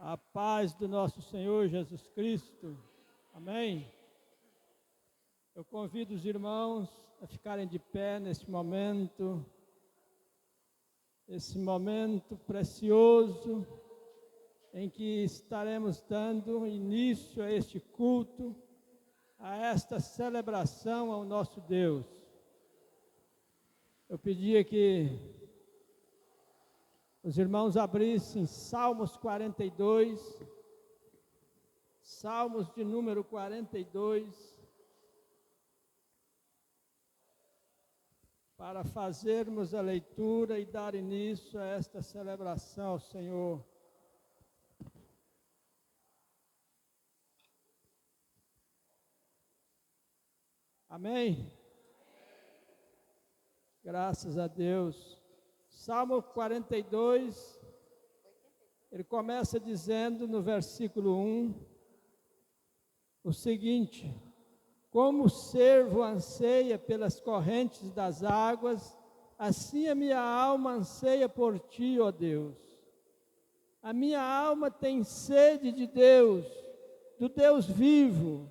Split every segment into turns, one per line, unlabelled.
A paz do nosso Senhor Jesus Cristo. Amém. Eu convido os irmãos a ficarem de pé neste momento, esse momento precioso em que estaremos dando início a este culto, a esta celebração ao nosso Deus. Eu pedia que os irmãos abrissem Salmos 42, Salmos de número 42, para fazermos a leitura e dar início a esta celebração ao Senhor. Amém? Graças a Deus. Salmo 42, ele começa dizendo no versículo 1, o seguinte: como o cervo anseia pelas correntes das águas, assim a minha alma anseia por ti, ó Deus. A minha alma tem sede de Deus, do Deus vivo.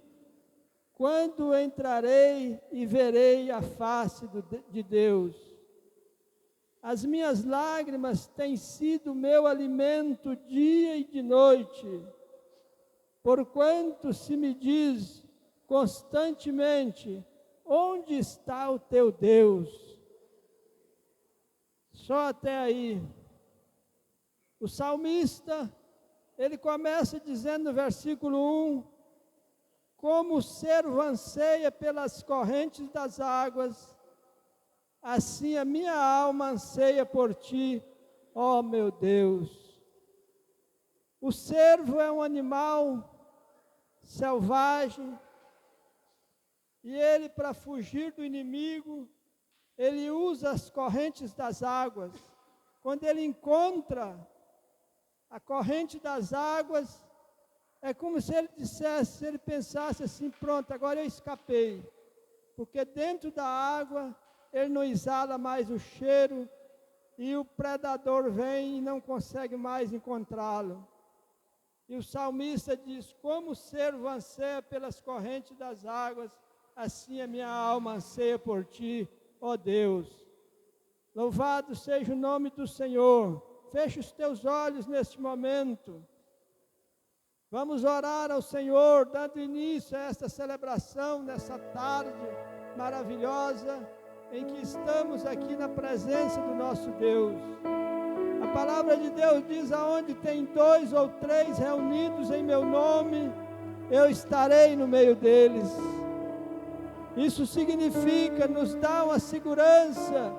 Quando entrarei e verei a face de Deus? As minhas lágrimas têm sido meu alimento dia e de noite, porquanto se me diz constantemente: onde está o teu Deus? Só até aí. O salmista, ele começa dizendo no versículo 1, como o cervo anseia pelas correntes das águas, assim a minha alma anseia por ti, ó meu Deus. O cervo é um animal selvagem, e ele, para fugir do inimigo, ele usa as correntes das águas. Quando ele encontra a corrente das águas, é como se ele dissesse, se ele pensasse assim: pronto, agora eu escapei, porque dentro da água ele não exala mais o cheiro, e o predador vem e não consegue mais encontrá-lo. E o salmista diz: como o cervo anseia pelas correntes das águas, assim a minha alma anseia por ti, ó Deus. Louvado seja o nome do Senhor. Feche os teus olhos neste momento. Vamos orar ao Senhor, dando início a esta celebração, nessa tarde maravilhosa, em que estamos aqui na presença do nosso Deus. A palavra de Deus diz: aonde tem 2 ou 3 reunidos em meu nome, eu estarei no meio deles. Isso significa, nos dá uma segurança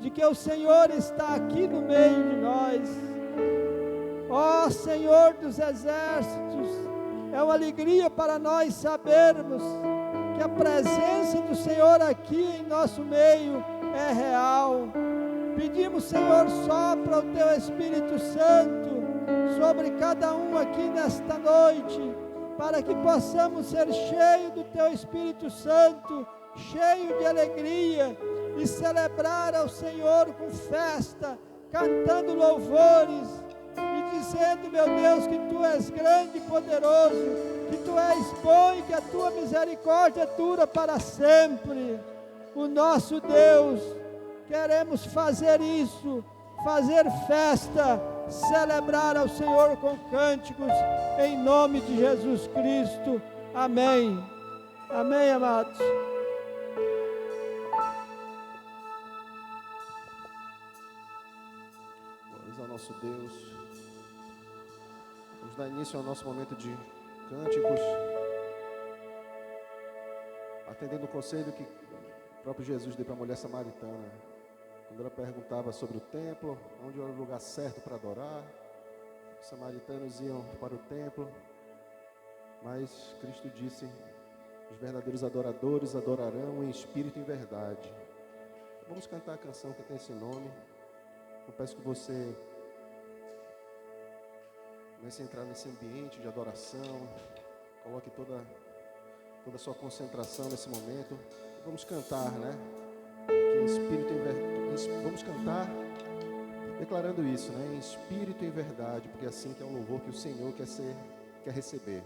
de que o Senhor está aqui no meio de nós. Ó Senhor dos exércitos, é uma alegria para nós sabermos que a presença do Senhor aqui em nosso meio é real. Pedimos, Senhor, sopra o Teu Espírito Santo sobre cada um aqui nesta noite, para que possamos ser cheios do Teu Espírito Santo, cheio de alegria, e celebrar ao Senhor com festa, cantando louvores, e dizendo, meu Deus, que Tu és grande e poderoso, que Tu és bom e que a Tua misericórdia dura para sempre. O nosso Deus, queremos fazer isso, fazer festa, celebrar ao Senhor com cânticos, em nome de Jesus Cristo. Amém. Amém, amados.
Glórias ao nosso Deus. Vamos dar início ao nosso momento de cânticos, atendendo o conselho que o próprio Jesus deu para a mulher samaritana, quando ela perguntava sobre o templo, onde era o lugar certo para adorar. Os samaritanos iam para o templo, mas Cristo disse: os verdadeiros adoradores adorarão em espírito e em verdade. Vamos cantar a canção que tem esse nome. Eu peço que você comece a entrar nesse ambiente de adoração, coloque toda a sua concentração nesse momento. Vamos cantar, né? Que em espírito e verdade. Vamos cantar declarando isso, né? Em espírito e em verdade, porque é assim que é o louvor que o Senhor quer receber.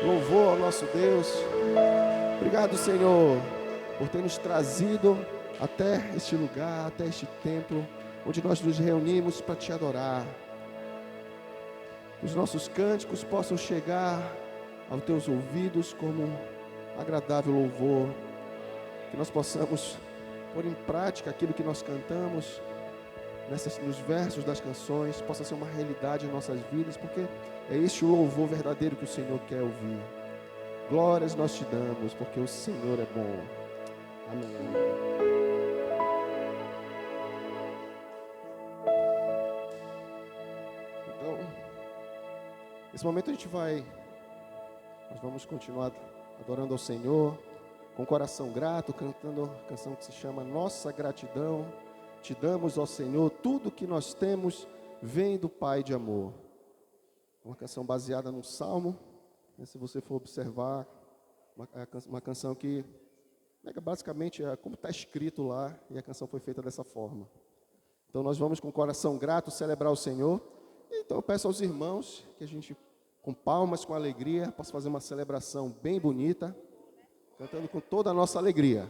louvor ao nosso Deus. Obrigado, Senhor, por ter nos trazido até este lugar, até este templo, onde nós nos reunimos para Te adorar. Que os nossos cânticos possam chegar aos Teus ouvidos como agradável louvor. Que nós possamos pôr em prática aquilo que nós cantamos nos versos das canções, possa ser uma realidade em nossas vidas, porque é este o louvor verdadeiro que o Senhor quer ouvir. Glórias nós Te damos, porque o Senhor é bom. Amém. Então, nesse momento nós vamos continuar adorando ao Senhor, com coração grato, cantando a canção que se chama Nossa Gratidão. Te damos, ó Senhor, tudo que nós temos vem do Pai de amor. Uma canção baseada num salmo, se você for observar, uma canção que basicamente é como está escrito lá, e a canção foi feita dessa forma. Então nós vamos com coração grato celebrar o Senhor. Então eu peço aos irmãos que a gente, com palmas, com alegria, possa fazer uma celebração bem bonita, cantando com toda a nossa alegria.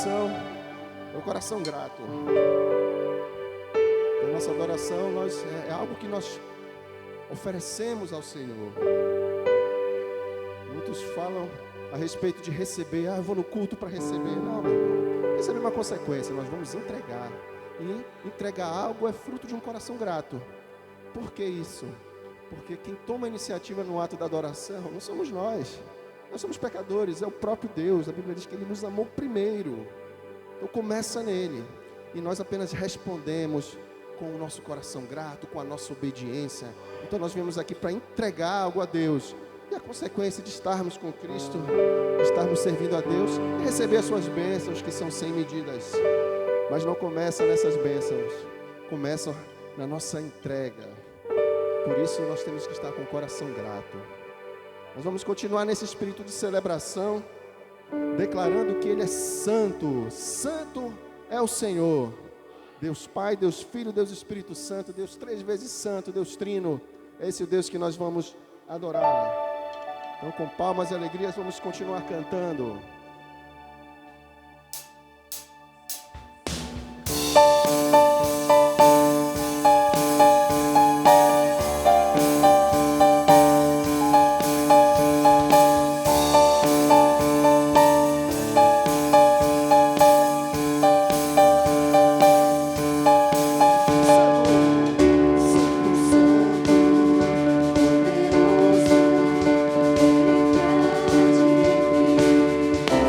adoração é o coração grato. A nossa adoração é algo que nós oferecemos ao Senhor. Muitos falam a respeito de receber. Eu vou no culto para receber. Não, meu irmão. Receber é uma consequência. Nós vamos entregar. E entregar algo é fruto de um coração grato. Por que isso? Porque quem toma a iniciativa no ato da adoração não somos nós. Nós somos pecadores, é o próprio Deus. A Bíblia diz que Ele nos amou primeiro. Então começa nele. E nós apenas respondemos com o nosso coração grato, com a nossa obediência. Então nós viemos aqui para entregar algo a Deus. E a consequência de estarmos com Cristo, de estarmos servindo a Deus, é receber as suas bênçãos, que são sem medidas. Mas não começa nessas bênçãos, começam na nossa entrega. Por isso nós temos que estar com o coração grato. Nós vamos continuar nesse espírito de celebração, declarando que Ele é santo. Santo é o Senhor. Deus Pai, Deus Filho, Deus Espírito Santo, Deus 3 vezes santo, Deus Trino. Esse é o Deus que nós vamos adorar. Então, com palmas e alegrias, vamos continuar cantando.
Poderoso,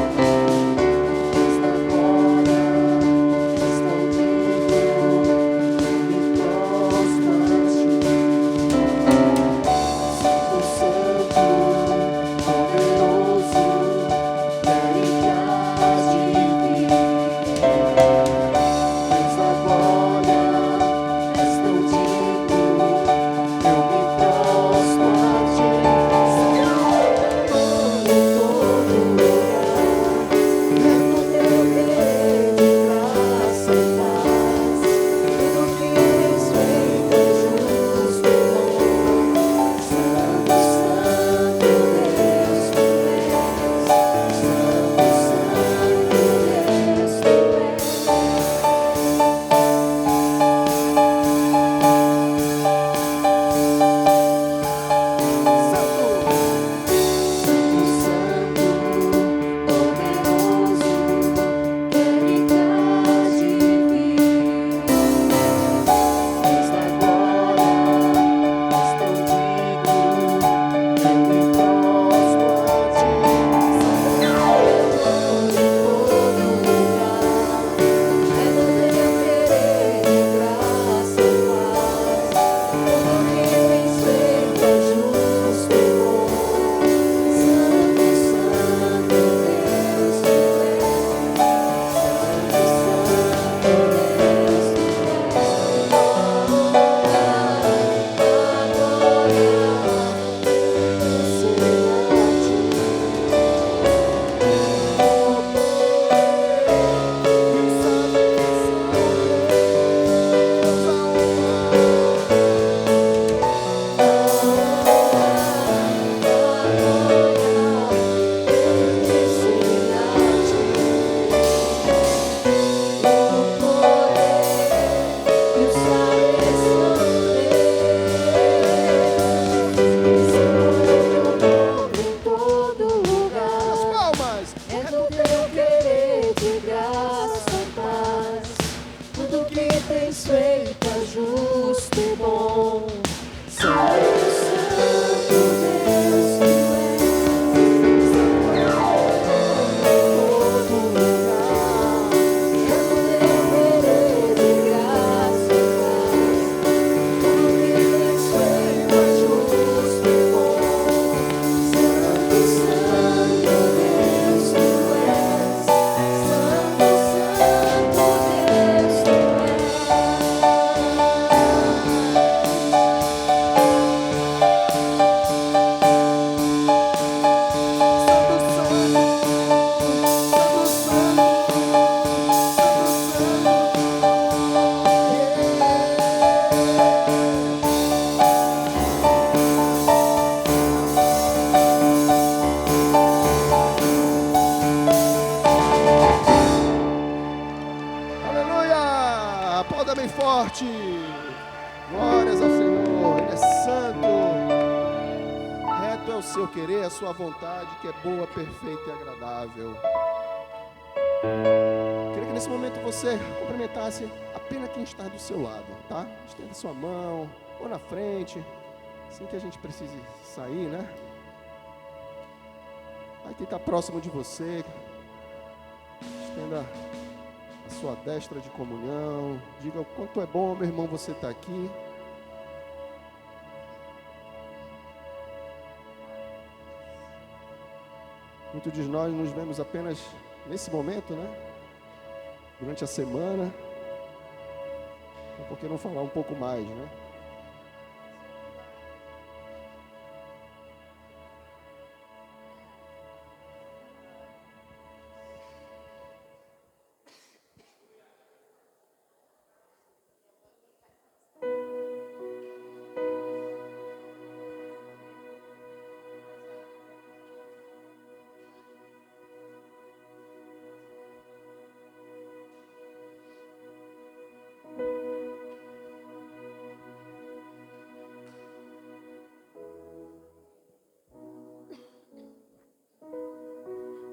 forte. Glórias ao Senhor, Ele é santo. Reto é o seu querer, a sua vontade, que é boa, perfeita e agradável. Queria que nesse momento você cumprimentasse apenas quem está do seu lado, tá? Estenda sua mão, ou na frente, sem que a gente precise sair, né? Aí quem está próximo de você, estenda a sua destra de comunhão, diga o quanto é bom, meu irmão, você estar aqui. Muitos de nós nos vemos apenas nesse momento, né? Durante a semana. Por que não falar um pouco mais, né?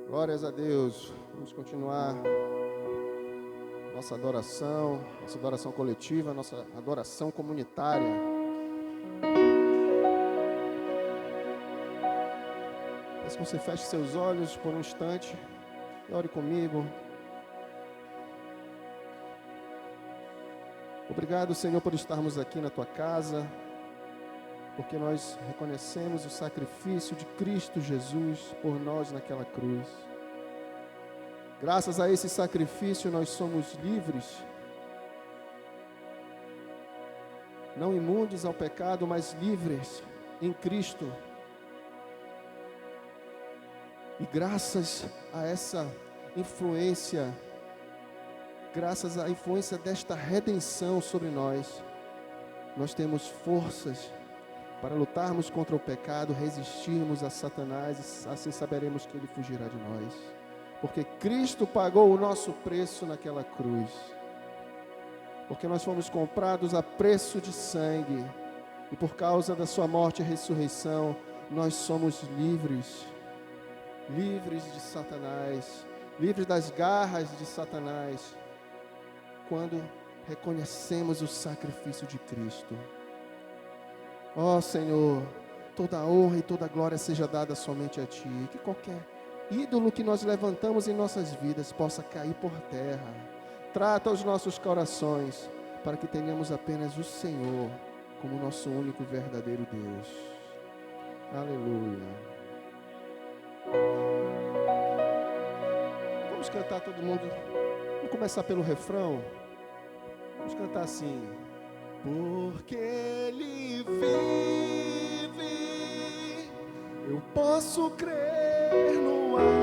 Glórias a Deus. Vamos continuar nossa adoração coletiva, nossa adoração comunitária. Peço que você feche seus olhos por um instante e ore comigo. Obrigado, Senhor, por estarmos aqui na Tua casa, porque nós reconhecemos o sacrifício de Cristo Jesus por nós naquela cruz. Graças a esse sacrifício nós somos livres, não imundes ao pecado, mas livres em Cristo. E graças a essa influência, graças à influência desta redenção sobre nós, nós temos forças para lutarmos contra o pecado, resistirmos a Satanás, e assim saberemos que ele fugirá de nós. Porque Cristo pagou o nosso preço naquela cruz. Porque nós fomos comprados a preço de sangue. E por causa da sua morte e ressurreição, nós somos livres. Livres de Satanás. Livres das garras de Satanás. Quando reconhecemos o sacrifício de Cristo. Ó Senhor, toda a honra e toda a glória seja dada somente a Ti. Que qualquer ídolo que nós levantamos em nossas vidas possa cair por terra. Trata os nossos corações para que tenhamos apenas o Senhor como nosso único e verdadeiro Deus. Aleluia. Vamos cantar todo mundo. Vamos começar pelo refrão. Vamos cantar assim. Porque Ele vive, eu posso crer no amanhã.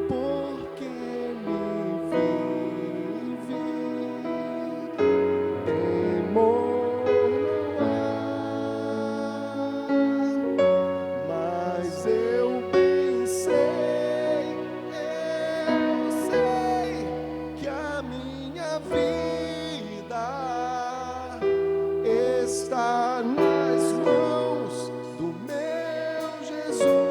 Porque Ele vive, temor não há. Mas eu bem sei que a minha vida está nas mãos do meu Jesus.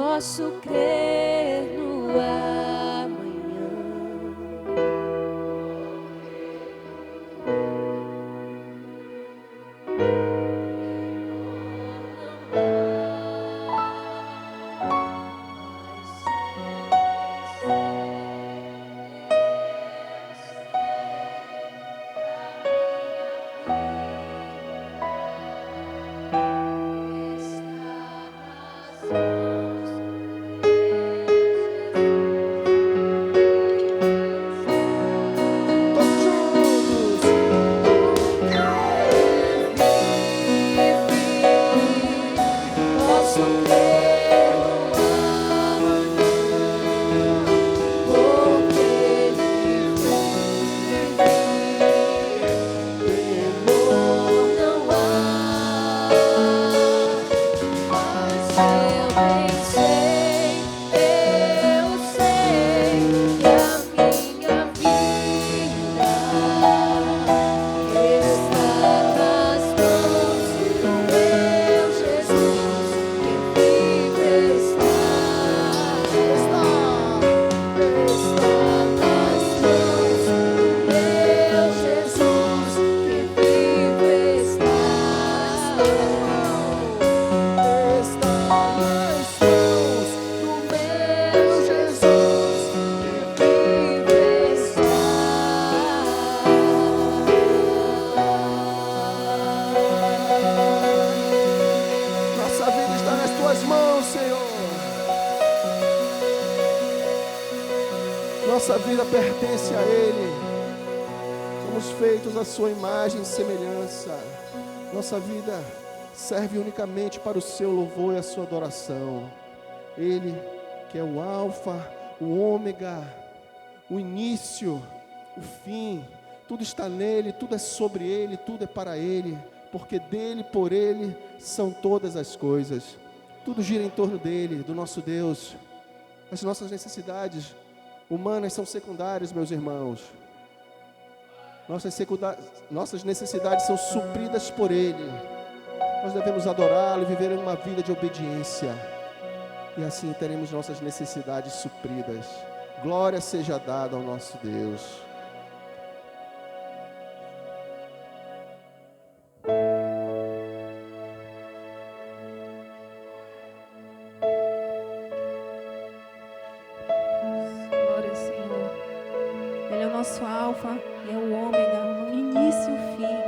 Posso crer no amanhã.
Nossa vida pertence a Ele. Somos feitos à sua imagem e semelhança. Nossa vida serve unicamente para o seu louvor e a sua adoração. Ele que é o alfa, o ômega, o início, o fim. Tudo está nele, tudo é sobre Ele, tudo é para Ele. Porque dele, por Ele, são todas as coisas. Tudo gira em torno dele, do nosso Deus. As nossas necessidades humanas são secundárias, meus irmãos. Nossas necessidades são supridas por Ele. Nós devemos adorá-lo e viver uma vida de obediência. E assim teremos nossas necessidades supridas. Glória seja dada ao nosso Deus.
Glória ao Senhor. Ele é o nosso alfa e é o ômega, o início e o fim.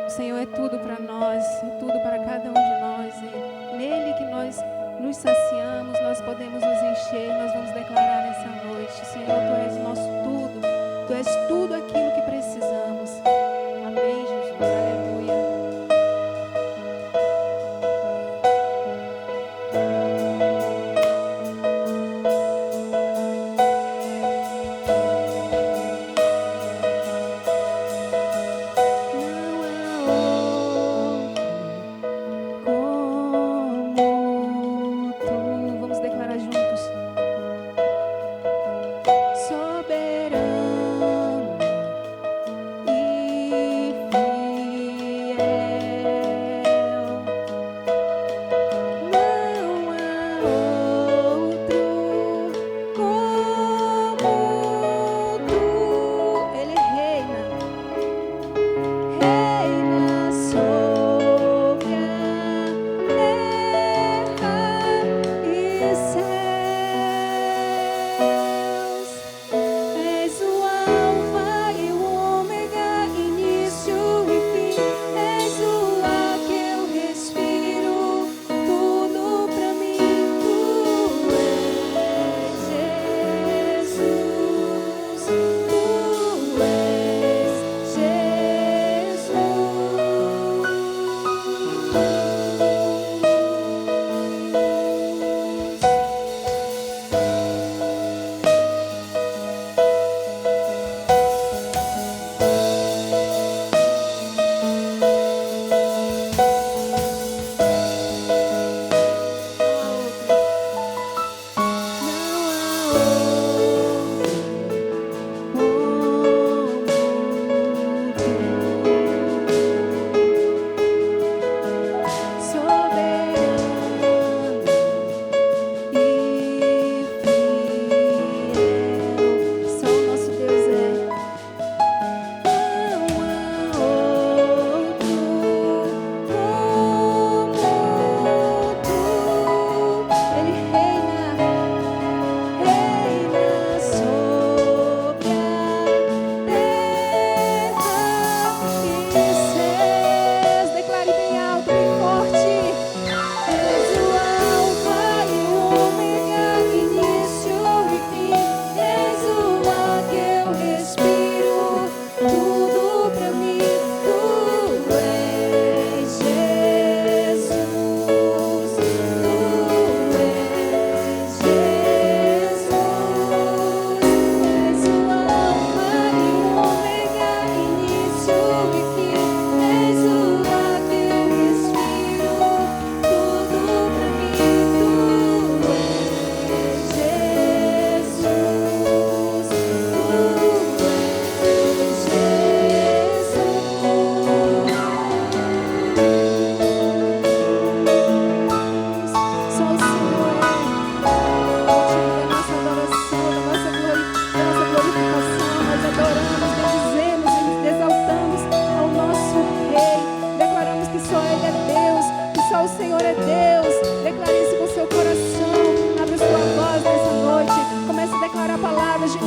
O Senhor é tudo para nós, é tudo para cada um de nós. É nele que nós nos saciamos, nós podemos nos encher, nós vamos declarar nessa noite: Senhor, Tu és nosso tudo, Tu és tudo aquilo que precisamos. Amém, Jesus, aleluia. Vamos declarar.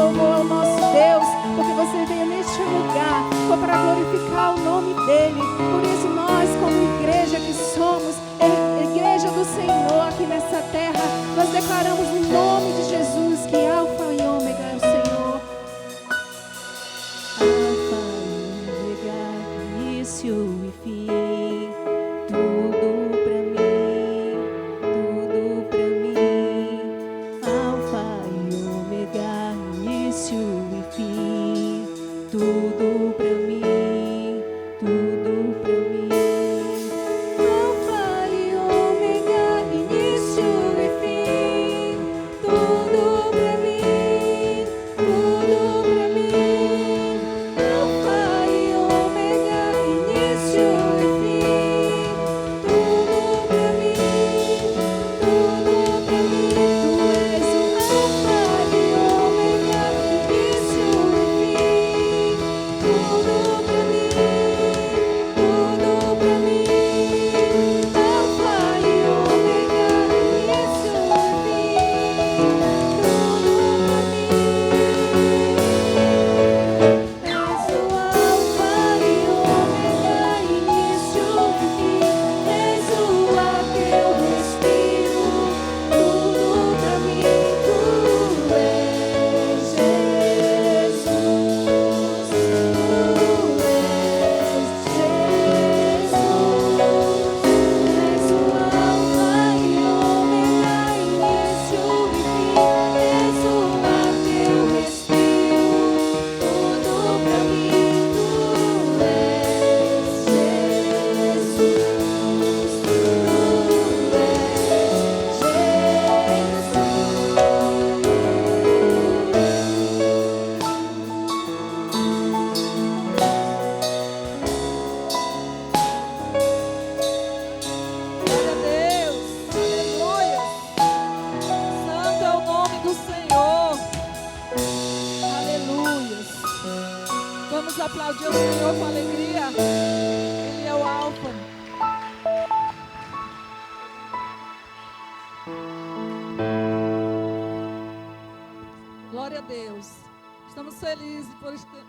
louvor ao nosso Deus, porque você veio neste lugar, foi para glorificar o nome dEle. Por isso nós, como igreja que somos, igreja do Senhor aqui nessa terra, nós declaramos no nome de Jesus que Alfa e Ômega é o Senhor. Alfa e Ômega, início e fim, tudo pra mim, tudo pra mim. Alfa e Ômega, início e fim, tudo pra mim, tudo pra mim. Alfa e Ômega, início e fim, tudo pra mim, tudo pra mim. Alfa e Ômega, início e fim, tudo pra mim, tudo pra mim. Tu és o Alfa e Ômega, início e fim, tudo pra mim, tudo pra mim. Alfa e Ômega, início e fim, tudo pra mim. És o Alfa e Ômega, início e fim, és o ar que eu respiro, tudo pra mim. Tu és Jesus, tu és Jesus. És o Alfa e Ômega, início e fim, és o ar que eu respiro, tudo pra mim. Tu és Jesus, tu Glória a Deus, aleluia. Santo é o nome do Senhor, aleluia. Vamos aplaudir o Senhor com alegria. Ele é o Alfa. Glória a Deus. Estamos felizes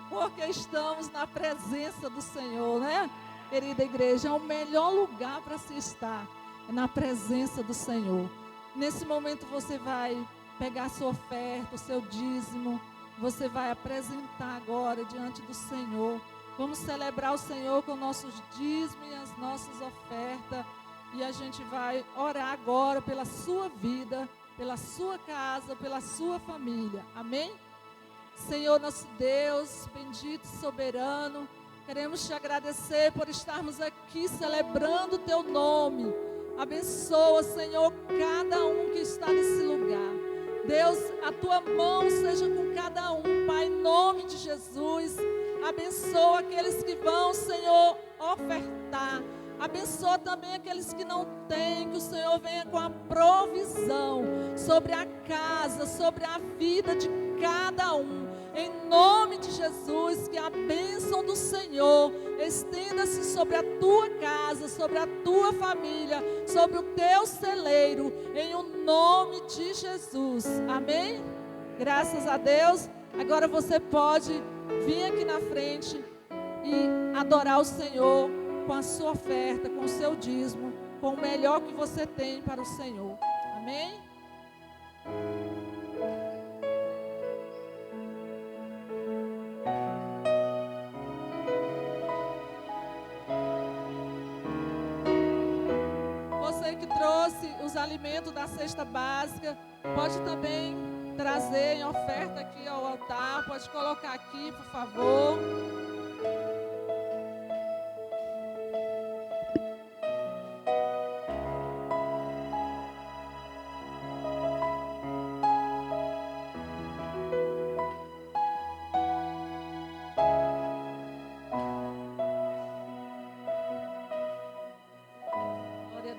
porque estamos na presença do Senhor, né? Querida igreja, é o melhor lugar para se estar, é na presença do Senhor. Nesse momento você vai pegar a sua oferta, o seu dízimo, você vai apresentar agora diante do Senhor. Vamos celebrar o Senhor com nossos dízimos e as nossas ofertas. E a gente vai orar agora pela sua vida, pela sua casa, pela sua família. Amém? Senhor nosso Deus, bendito e soberano, queremos te agradecer por estarmos aqui celebrando o teu nome. Abençoa, Senhor, cada um que está nesse lugar. Deus, a tua mão seja com cada um, Pai, em nome de Jesus. Abençoa aqueles que vão, Senhor, ofertar. Abençoa também aqueles que não têm, que o Senhor venha com a provisão sobre a casa, sobre a vida de cada um. Em nome de Jesus, que a bênção do Senhor estenda-se sobre a tua casa, sobre a tua família, sobre o teu celeiro, em o nome de Jesus. Amém? Graças a Deus. Agora você pode vir aqui na frente e adorar o Senhor com a sua oferta, com o seu dízimo, com o melhor que você tem para o Senhor. Amém? Você que trouxe os alimentos da cesta básica, pode também trazer em oferta aqui ao altar, pode colocar aqui, por favor.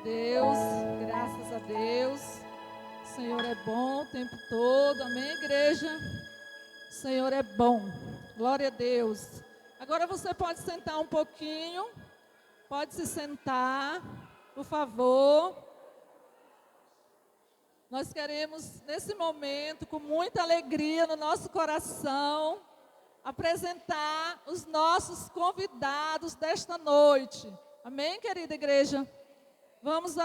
Deus, graças a Deus. O Senhor é bom o tempo todo, amém, igreja? O Senhor é bom, glória a Deus. Agora você pode sentar um pouquinho, pode se sentar, por favor.
nós queremos, nesse momento, com muita alegria no nosso coração, apresentar os nossos convidados desta noite. Amém, querida igreja? Vamos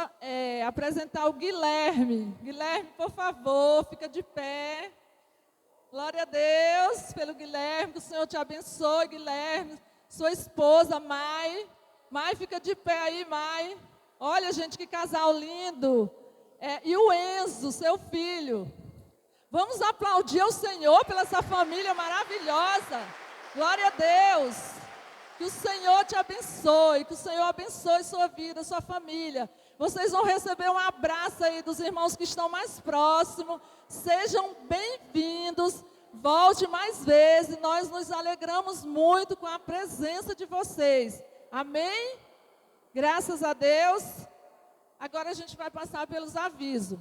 apresentar o Guilherme. Guilherme, por favor, fica de pé. Glória a Deus pelo Guilherme, que o Senhor te abençoe, Guilherme. Sua esposa, Mai. Mai, fica de pé aí, Mai. Olha, gente, que casal lindo. E o Enzo, seu filho. Vamos aplaudir ao Senhor pela essa família maravilhosa. Glória a Deus. Que o Senhor te abençoe, que o Senhor abençoe sua vida, sua família. Vocês vão receber um abraço aí dos irmãos que estão mais próximos. Sejam bem-vindos. Volte mais vezes. Nós nos alegramos muito com a presença de vocês. Amém? Graças a Deus. Agora a gente vai passar pelos avisos.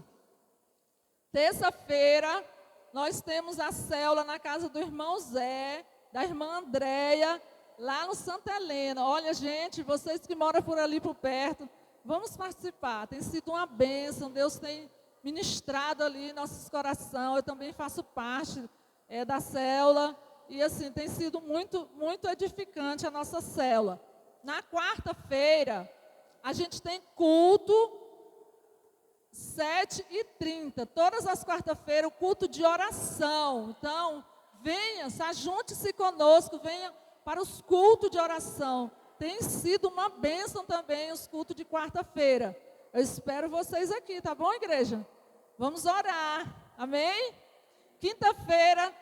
Terça-feira, nós temos a célula na casa do irmão Zé, da irmã Andréia, lá no Santa Helena. Olha, gente, vocês que moram por ali por perto, vamos participar. Tem sido uma bênção, Deus tem ministrado ali em nossos corações. Eu também faço parte da célula. E assim, tem sido muito, muito edificante a nossa célula. Na quarta-feira, a gente tem culto 7h30, todas as quarta-feiras, o culto de oração. Então, venha, junte-se conosco, venha para os cultos de oração. Tem sido uma bênção também os cultos de quarta-feira. Eu espero vocês aqui, tá bom, igreja? Vamos orar, amém? Quinta-feira,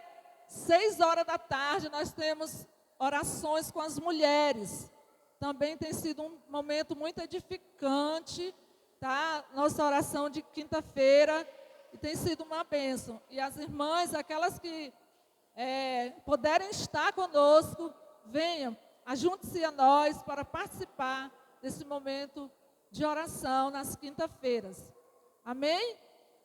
6h, nós temos orações com as mulheres. Também tem sido um momento muito edificante, tá? Nossa oração de quinta-feira, e tem sido uma bênção. E as irmãs, aquelas que puderem estar conosco, venham, ajunte-se a nós para participar desse momento de oração nas quinta-feiras. Amém?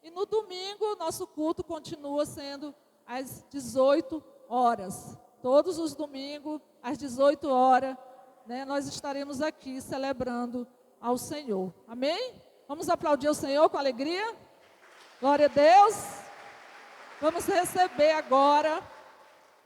E no domingo, nosso culto continua sendo às 18 horas. Todos os domingos, às 18 horas, né, nós estaremos aqui celebrando ao Senhor. Amém? Vamos aplaudir o Senhor com alegria? Glória a Deus. Vamos receber agora,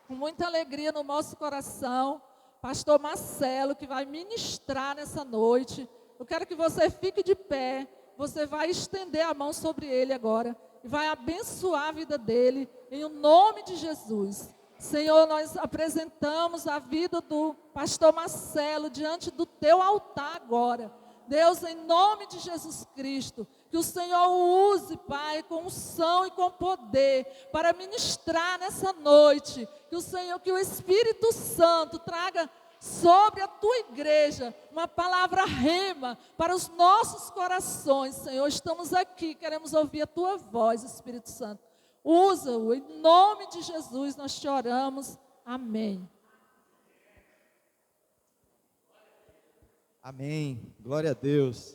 com muita alegria no nosso coração, pastor Marcelo, que vai ministrar nessa noite. Eu quero que você fique de pé. Você vai estender a mão sobre ele agora e vai abençoar a vida dele, em nome de Jesus. Senhor, nós apresentamos a vida do pastor Marcelo diante do teu altar agora. Deus, em nome de Jesus Cristo, que o Senhor o use, Pai, com unção e com poder, para ministrar nessa noite. Que o Senhor, que o Espírito Santo traga sobre a tua igreja uma palavra rema para os nossos corações. Senhor, estamos aqui, queremos ouvir a tua voz, Espírito Santo. Usa-o, em nome de Jesus nós te oramos. Amém.
Amém. Glória a Deus.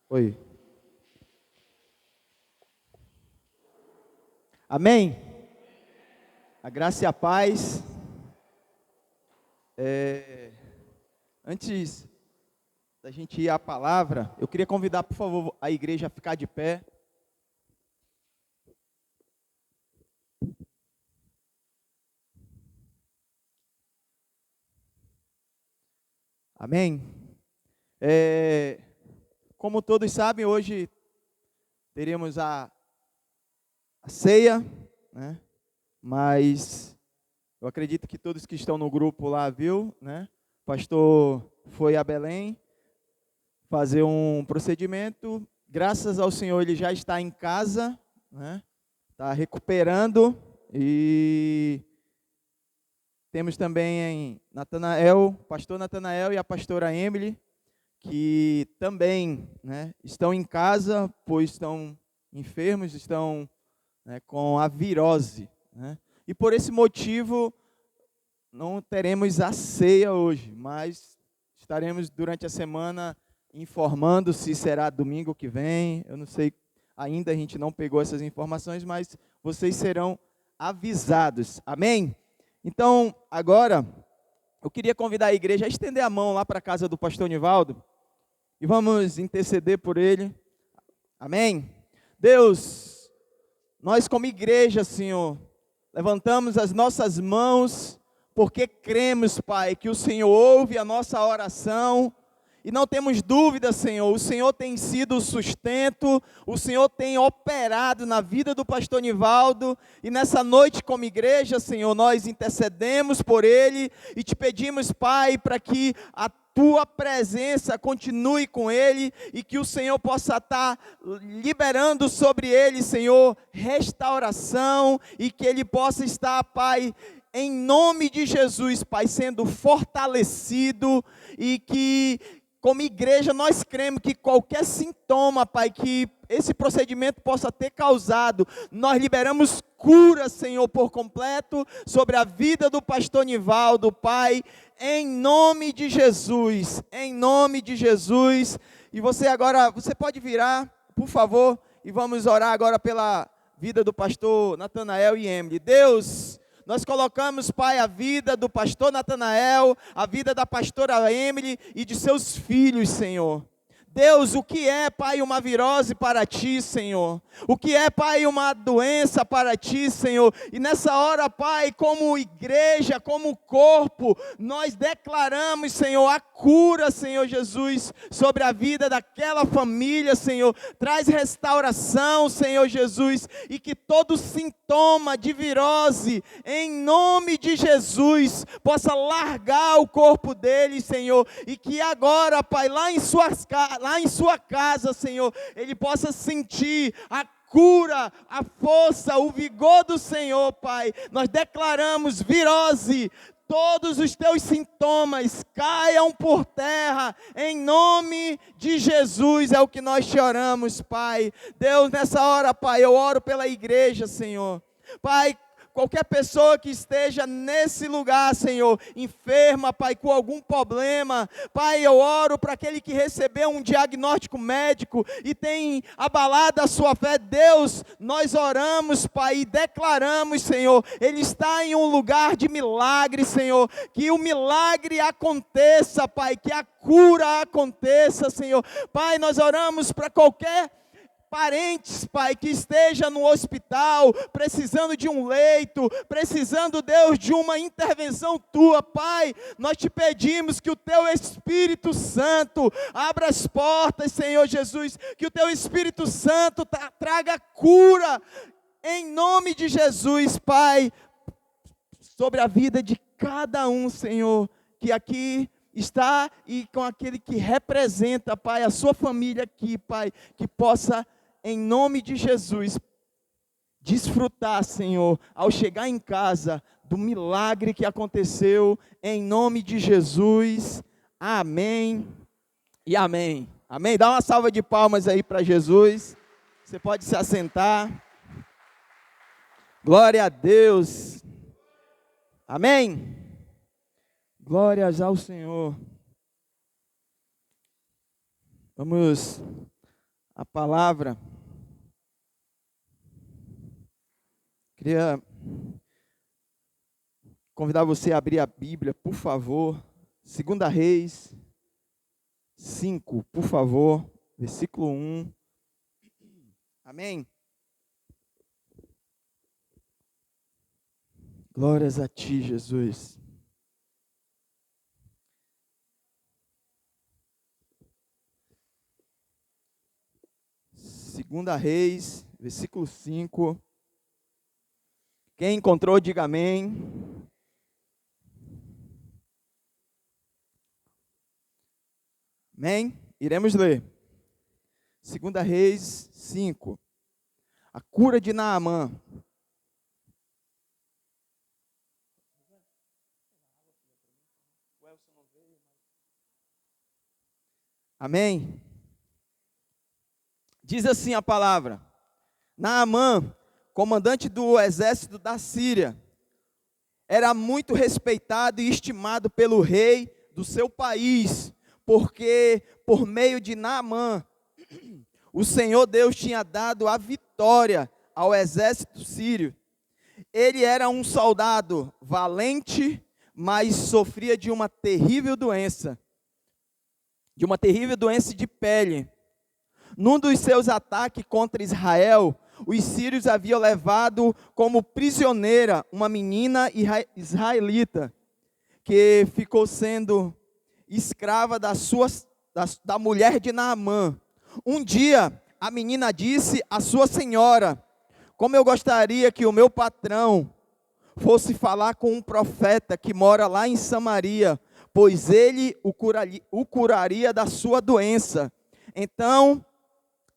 Oi. Amém. A graça e a paz. Antes da gente ir à palavra, eu queria convidar, por favor, a igreja a ficar de pé. Amém? Como todos sabem, hoje teremos a ceia, né? Mas eu acredito que todos que estão no grupo lá viu, né? O pastor foi a Belém fazer um procedimento. Graças ao Senhor, ele já está em casa, né? Está recuperando. E temos também Natanael, pastor Natanael e a pastora Emily, que também, né, estão em casa, pois estão enfermos, estão, né, com a virose, né? E por esse motivo não teremos a ceia hoje, mas estaremos durante a semana informando se será domingo que vem. Eu não sei, ainda a gente não pegou essas informações, mas vocês serão avisados. Amém? Então, agora, eu queria convidar a igreja a estender a mão lá para a casa do pastor Nivaldo e vamos interceder por ele. Amém? Deus, nós como igreja, Senhor, levantamos as nossas mãos porque cremos, Pai, que o Senhor ouve a nossa oração. E não temos dúvida, Senhor, o Senhor tem sido o sustento, o Senhor tem operado na vida do pastor Nivaldo, e nessa noite como igreja, Senhor, nós intercedemos por ele, e te pedimos, Pai, para que a tua presença continue com ele, e que o Senhor possa estar liberando sobre ele, Senhor, restauração, e que ele possa estar, Pai, em nome de Jesus, Pai, sendo fortalecido, e que como igreja, nós cremos que qualquer sintoma, Pai, que esse procedimento possa ter causado, nós liberamos cura, Senhor, por completo, sobre a vida do pastor Nivaldo, Pai, em nome de Jesus, em nome de Jesus. E você agora, você pode virar, por favor, e vamos orar agora pela vida do pastor Natanael e Emily. Deus, nós colocamos, Pai, a vida do pastor Natanael, a vida da pastora Emily e de seus filhos, Senhor. Deus, o que é, Pai, uma virose para Ti, Senhor? O que é, Pai, uma doença para Ti, Senhor? E nessa hora, Pai, como igreja, como corpo, nós declaramos, Senhor, a cura, Senhor Jesus, sobre a vida daquela família, Senhor. Traz restauração, Senhor Jesus, e que todo sintoma de virose, em nome de Jesus, possa largar o corpo dele, Senhor, e que agora, Pai, lá em sua casa, Senhor, ele possa sentir a cura, a força, o vigor do Senhor, Pai. Nós declaramos virose, todos os teus sintomas caiam por terra, em nome de Jesus, é o que nós te oramos, Pai. Deus, nessa hora, Pai, eu oro pela igreja, Senhor. Pai, qualquer pessoa que esteja nesse lugar, Senhor, enferma, Pai, com algum problema, Pai, eu oro para aquele que recebeu um diagnóstico médico e tem abalado a sua fé. Deus, nós oramos, Pai, e declaramos, Senhor, ele está em um lugar de milagre, Senhor, que o milagre aconteça, Pai, que a cura aconteça, Senhor. Pai, nós oramos para qualquer parentes, Pai, que esteja no hospital, precisando de um leito, precisando, Deus, de uma intervenção Tua, Pai, nós te pedimos que o Teu Espírito Santo abra as portas, Senhor Jesus, que o Teu Espírito Santo traga cura, em nome de Jesus, Pai, sobre a vida de cada um, Senhor, que aqui está e com aquele que representa, Pai, a sua família aqui, Pai, que possa, em nome de Jesus, desfrutar, Senhor, ao chegar em casa, do milagre que aconteceu, em nome de Jesus, amém e amém. Amém? Dá uma salva de palmas aí para Jesus, você pode se assentar, glória a Deus, amém? Glórias ao Senhor. Vamos à palavra. Queria convidar você a abrir a Bíblia, por favor. 2 Reis 5, por favor, versículo 1. Amém? Glórias a Ti, Jesus. Segunda Reis, versículo 5. Quem encontrou, diga amém. Amém? Iremos ler. 2 Reis 5. A cura de Naamã. Amém? Diz assim a palavra: Naamã, comandante do exército da Síria, era muito respeitado e estimado pelo rei do seu país, porque por meio de Naamã, o Senhor Deus tinha dado a vitória ao exército sírio. Ele era um soldado valente, mas sofria de uma terrível doença de pele. Num dos seus ataques contra Israel, os sírios haviam levado como prisioneira uma menina israelita, que ficou sendo escrava da mulher de Naamã. Um dia, a menina disse à sua senhora: como eu gostaria que o meu patrão fosse falar com um profeta que mora lá em Samaria, pois ele o curaria da sua doença. Então,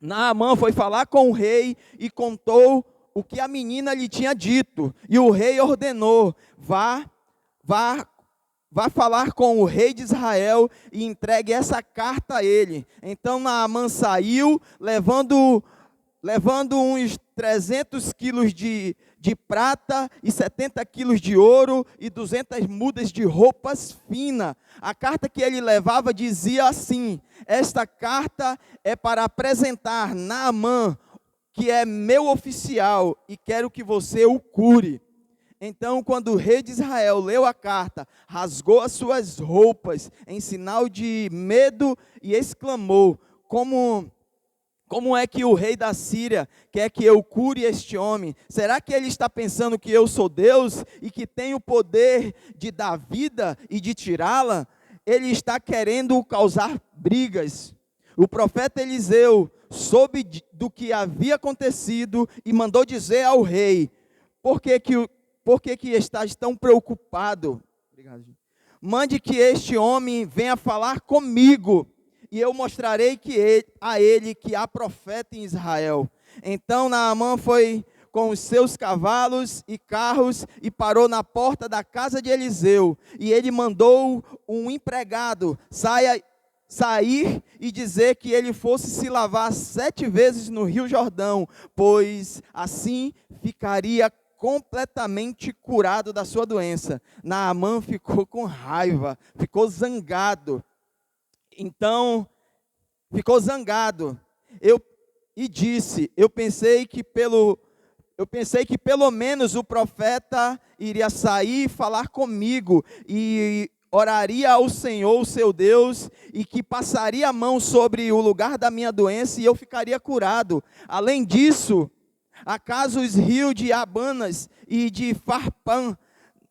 Naamã foi falar com o rei e contou o que a menina lhe tinha dito. E o rei ordenou: vá falar com o rei de Israel e entregue essa carta a ele. Então Naamã saiu, levando uns 300 quilos de prata e 70 quilos de ouro e 200 mudas de roupas finas. A carta que ele levava dizia assim: esta carta é para apresentar Naamã, que é meu oficial, e quero que você o cure. Então, quando o rei de Israel leu a carta, rasgou as suas roupas em sinal de medo e exclamou: como é que o rei da Síria quer que eu cure este homem? Será que ele está pensando que eu sou Deus e que tenho o poder de dar vida e de tirá-la? Ele está querendo causar brigas. O profeta Eliseu soube do que havia acontecido e mandou dizer ao rei: por que estás tão preocupado? Obrigado. Mande que este homem venha falar comigo, e eu mostrarei a ele que há profeta em Israel. Então Naamã foi com os seus cavalos e carros e parou na porta da casa de Eliseu. E ele mandou um empregado sair e dizer que ele fosse se lavar 7 vezes no Rio Jordão, pois assim ficaria completamente curado da sua doença. Naamã ficou com raiva, ficou zangado. Então, ficou zangado. E disse: eu pensei que pelo menos o profeta iria sair e falar comigo e oraria ao Senhor, o seu Deus, e que passaria a mão sobre o lugar da minha doença e eu ficaria curado. Além disso, acaso os rios de Abanas e de Farpã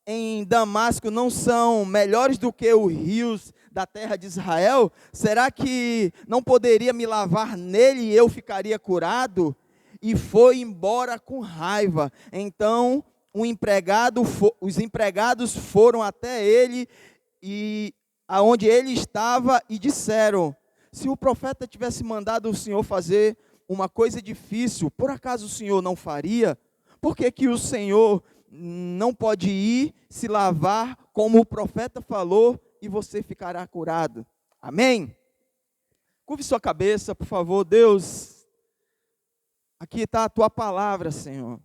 em Damasco não são melhores do que os rios da terra de Israel? Será que não poderia me lavar nele e eu ficaria curado? E foi embora com raiva. Então os empregados foram até ele e aonde ele estava e disseram: se o profeta tivesse mandado o Senhor fazer uma coisa difícil, por acaso o Senhor não faria? Por que o Senhor não pode ir se lavar como o profeta falou e você ficará curado? Amém? Curve sua cabeça, por favor. Deus, aqui está a tua palavra, Senhor.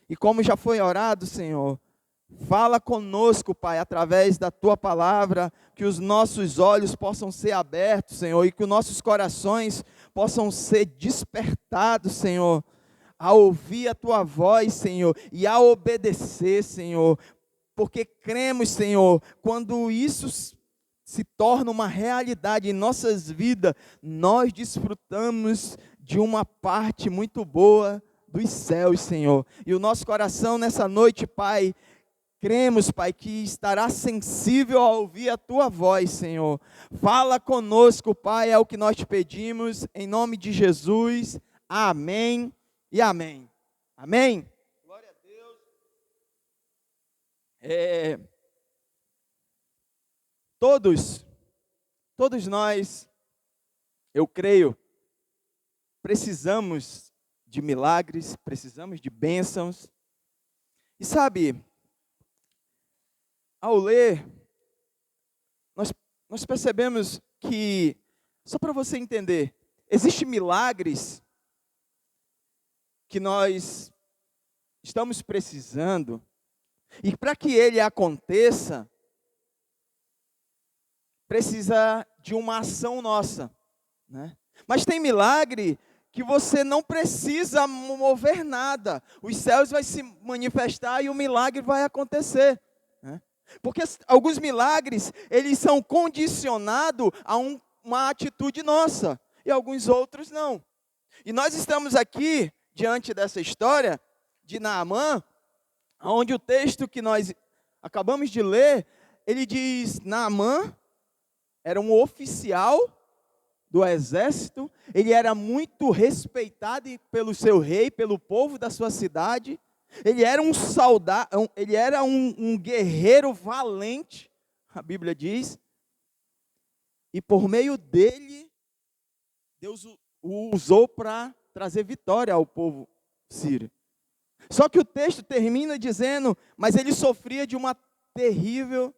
E como já foi orado, Senhor, fala conosco, Pai, através da tua palavra, que os nossos olhos possam ser abertos, Senhor, e que os nossos corações possam ser despertados, Senhor, a ouvir a tua voz, Senhor, e a obedecer, Senhor, porque cremos, Senhor, quando isso se torna uma realidade em nossas vidas, nós desfrutamos de uma parte muito boa dos céus, Senhor. E o nosso coração nessa noite, Pai, cremos, Pai, que estará sensível a ouvir a tua voz, Senhor. Fala conosco, Pai, é o que nós te pedimos, em nome de Jesus. Amém e amém. Amém? Glória a Deus. Todos nós, eu creio, precisamos de milagres, precisamos de bênçãos. E sabe, ao ler, nós percebemos que, só para você entender, existem milagres que nós estamos precisando, e para que ele aconteça, precisa de uma ação nossa, né? Mas tem milagre que você não precisa mover nada, os céus vão se manifestar e o milagre vai acontecer, né? Porque alguns milagres, eles são condicionados a uma atitude nossa, e alguns outros não. E nós estamos aqui, diante dessa história de Naamã, onde o texto que nós acabamos de ler, ele diz: Naamã era um oficial do exército, ele era muito respeitado pelo seu rei, pelo povo da sua cidade. Ele era um soldado, ele era um guerreiro valente, a Bíblia diz. E por meio dele, Deus o usou para trazer vitória ao povo sírio. Só que o texto termina dizendo: mas ele sofria de uma terrível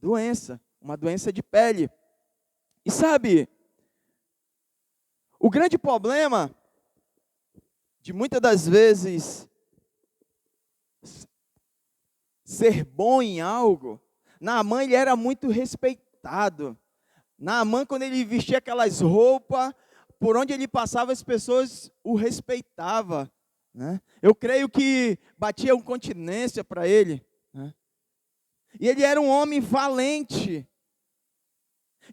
doença, uma doença de pele. E sabe, o grande problema de muitas das vezes ser bom em algo, Naamã ele era muito respeitado. Naamã, quando ele vestia aquelas roupas, por onde ele passava as pessoas o respeitavam, né? Eu creio que batiam continência para ele, né? E ele era um homem valente.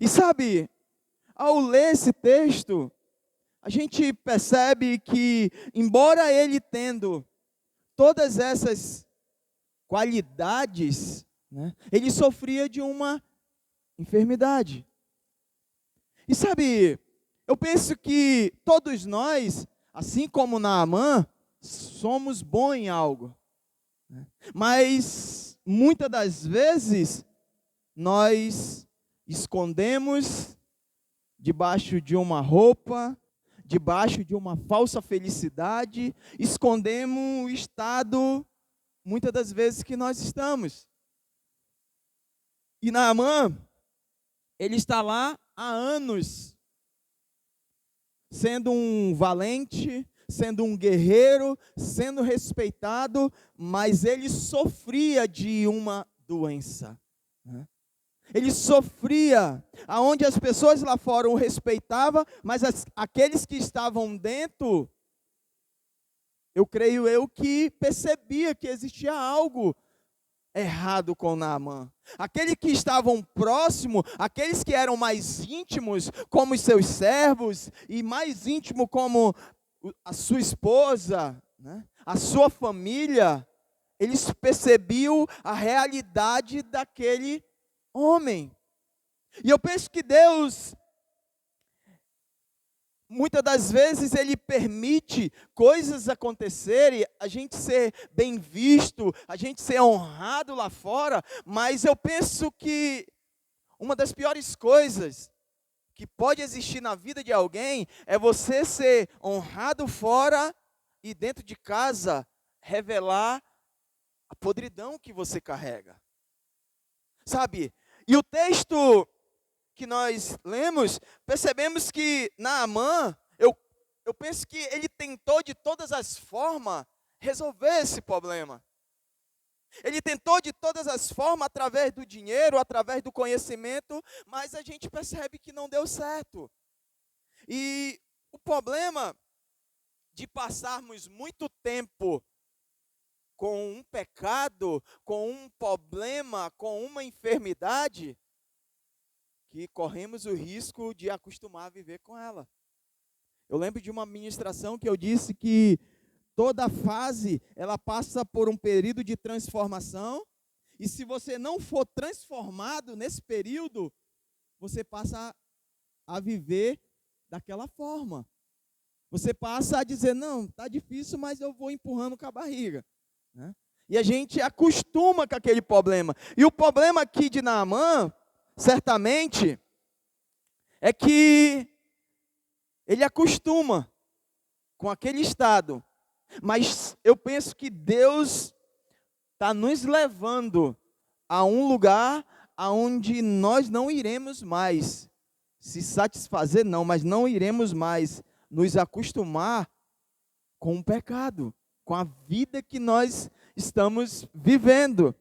E sabe, ao ler esse texto, a gente percebe que, embora ele tendo todas essas qualidades, né, ele sofria de uma enfermidade. E sabe, eu penso que todos nós, assim como Naamã, somos bons em algo, né? Mas muitas das vezes nós escondemos debaixo de uma roupa, debaixo de uma falsa felicidade, escondemos o estado, muitas das vezes, que nós estamos. E Naamã, ele está lá há anos, sendo um valente, sendo um guerreiro, sendo respeitado, mas ele sofria de uma doença, né? Ele sofria, aonde as pessoas lá fora o respeitavam, mas aqueles que estavam dentro, eu creio que percebia que existia algo errado com Naamã. Aqueles que estavam próximos, aqueles que eram mais íntimos, como os seus servos, e mais íntimo como a sua esposa, né, a sua família, eles percebiam a realidade daquele homem. E eu penso que Deus, muitas das vezes, Ele permite coisas acontecerem, a gente ser bem visto, a gente ser honrado lá fora, mas eu penso que uma das piores coisas que pode existir na vida de alguém é você ser honrado fora e dentro de casa revelar a podridão que você carrega. Sabe? E o texto que nós lemos, percebemos que Naamã, eu penso que ele tentou de todas as formas resolver esse problema. Ele tentou de todas as formas, através do dinheiro, através do conhecimento, mas a gente percebe que não deu certo. E o problema de passarmos muito tempo com um pecado, com um problema, com uma enfermidade, que corremos o risco de acostumar a viver com ela. Eu lembro de uma ministração que eu disse que toda fase, ela passa por um período de transformação, e se você não for transformado nesse período, você passa a viver daquela forma. Você passa a dizer: não, está difícil, mas eu vou empurrando com a barriga, né? E a gente acostuma com aquele problema. E o problema aqui de Naamã, certamente, é que ele acostuma com aquele estado. Mas eu penso que Deus está nos levando a um lugar aonde nós não iremos mais se satisfazer, não, mas não iremos mais nos acostumar com o pecado, com a vida que nós estamos vivendo.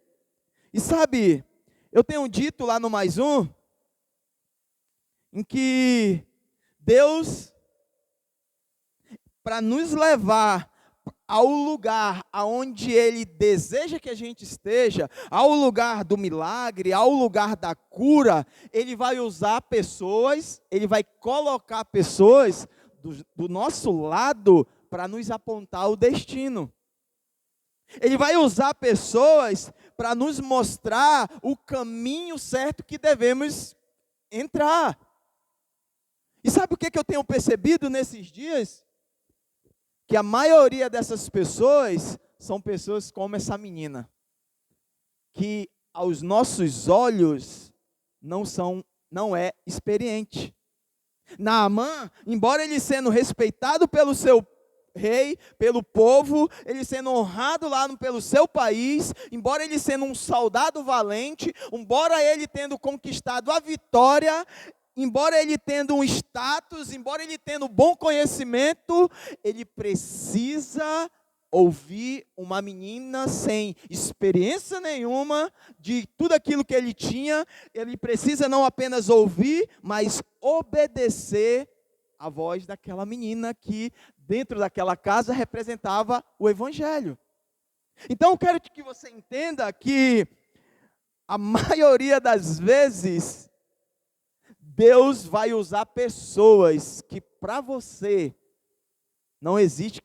E sabe, eu tenho dito lá no Mais Um, em que Deus, para nos levar ao lugar aonde Ele deseja que a gente esteja, ao lugar do milagre, ao lugar da cura, Ele vai usar pessoas, Ele vai colocar pessoas do nosso lado para nos apontar o destino. Ele vai usar pessoas para nos mostrar o caminho certo que devemos entrar. E sabe o que eu tenho percebido nesses dias? Que a maioria dessas pessoas são pessoas como essa menina, que aos nossos olhos não é experiente. Naamã, embora ele sendo respeitado pelo seu rei, pelo povo, ele sendo honrado lá pelo seu país, embora ele sendo um soldado valente, embora ele tendo conquistado a vitória, embora ele tendo um status, embora ele tendo bom conhecimento, ele precisa ouvir uma menina sem experiência nenhuma de tudo aquilo que ele tinha. Ele precisa não apenas ouvir, mas obedecer a voz daquela menina que dentro daquela casa representava o evangelho. Então eu quero que você entenda que a maioria das vezes Deus vai usar pessoas que para você não existe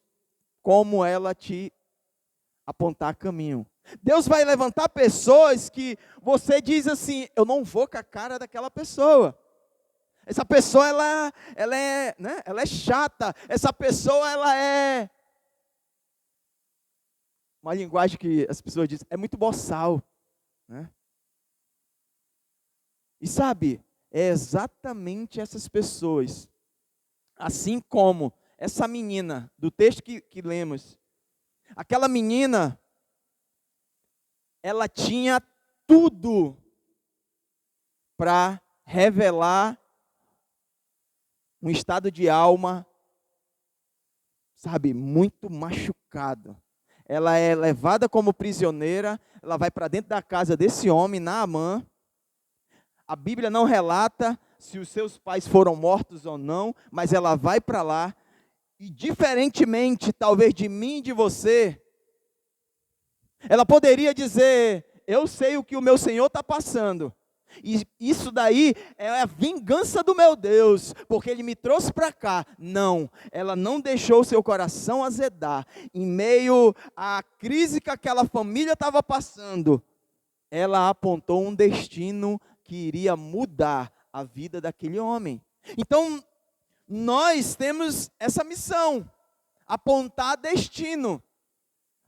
como ela te apontar caminho. Deus vai levantar pessoas que você diz assim, eu não vou com a cara daquela pessoa. Essa pessoa, ela é chata. Essa pessoa, ela é... Uma linguagem que as pessoas dizem, é muito boçal. Né? E sabe, é exatamente essas pessoas. Assim como essa menina, do texto que lemos. Aquela menina, ela tinha tudo para revelar um estado de alma, sabe, muito machucado. Ela é levada como prisioneira, ela vai para dentro da casa desse homem, Naamã. A Bíblia não relata se os seus pais foram mortos ou não, mas ela vai para lá, e diferentemente, talvez, de mim e de você, ela poderia dizer, eu sei o que o meu Senhor está passando, e isso daí é a vingança do meu Deus, porque Ele me trouxe para cá. Não, ela não deixou seu coração azedar. Em meio à crise que aquela família estava passando, ela apontou um destino que iria mudar a vida daquele homem. Então, nós temos essa missão, apontar destino,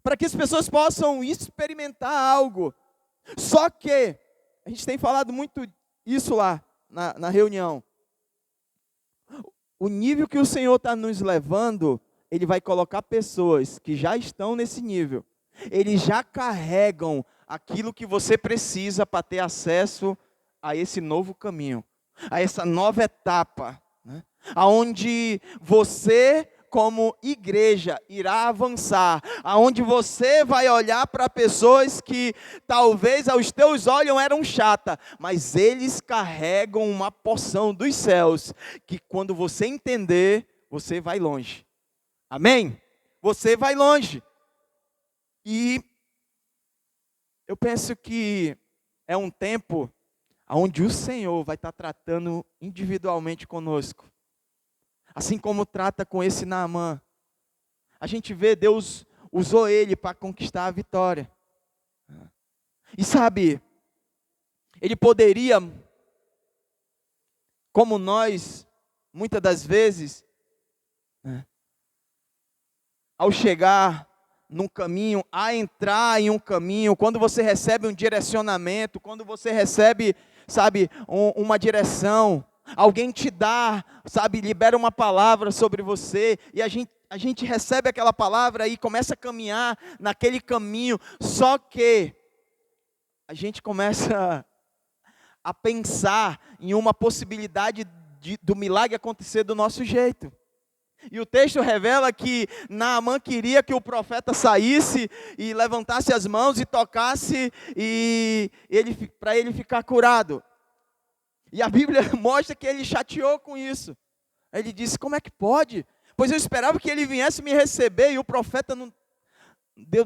para que as pessoas possam experimentar algo. Só que, a gente tem falado muito isso lá na reunião. O nível que o Senhor está nos levando, Ele vai colocar pessoas que já estão nesse nível. Eles já carregam aquilo que você precisa para ter acesso a esse novo caminho, a essa nova etapa, né? Aonde você, como igreja, irá avançar, aonde você vai olhar para pessoas que talvez aos teus olhos eram chatas, mas eles carregam uma porção dos céus, que quando você entender, você vai longe. Amém? Você vai longe. E eu penso que é um tempo onde o Senhor vai estar tratando individualmente conosco. Assim como trata com esse Naamã. A gente vê Deus usou ele para conquistar a vitória. E sabe, ele poderia, como nós, muitas das vezes, ao chegar num caminho, a entrar em um caminho, quando você recebe um direcionamento, quando você recebe, sabe, uma direção, alguém te dá, sabe, libera uma palavra sobre você, e a gente recebe aquela palavra e começa a caminhar naquele caminho, só que a gente começa a pensar em uma possibilidade do milagre acontecer do nosso jeito. E o texto revela que Naamã queria que o profeta saísse e levantasse as mãos e tocasse para ele ficar curado. E a Bíblia mostra que ele chateou com isso. Ele disse, como é que pode? Pois eu esperava que ele viesse me receber e o profeta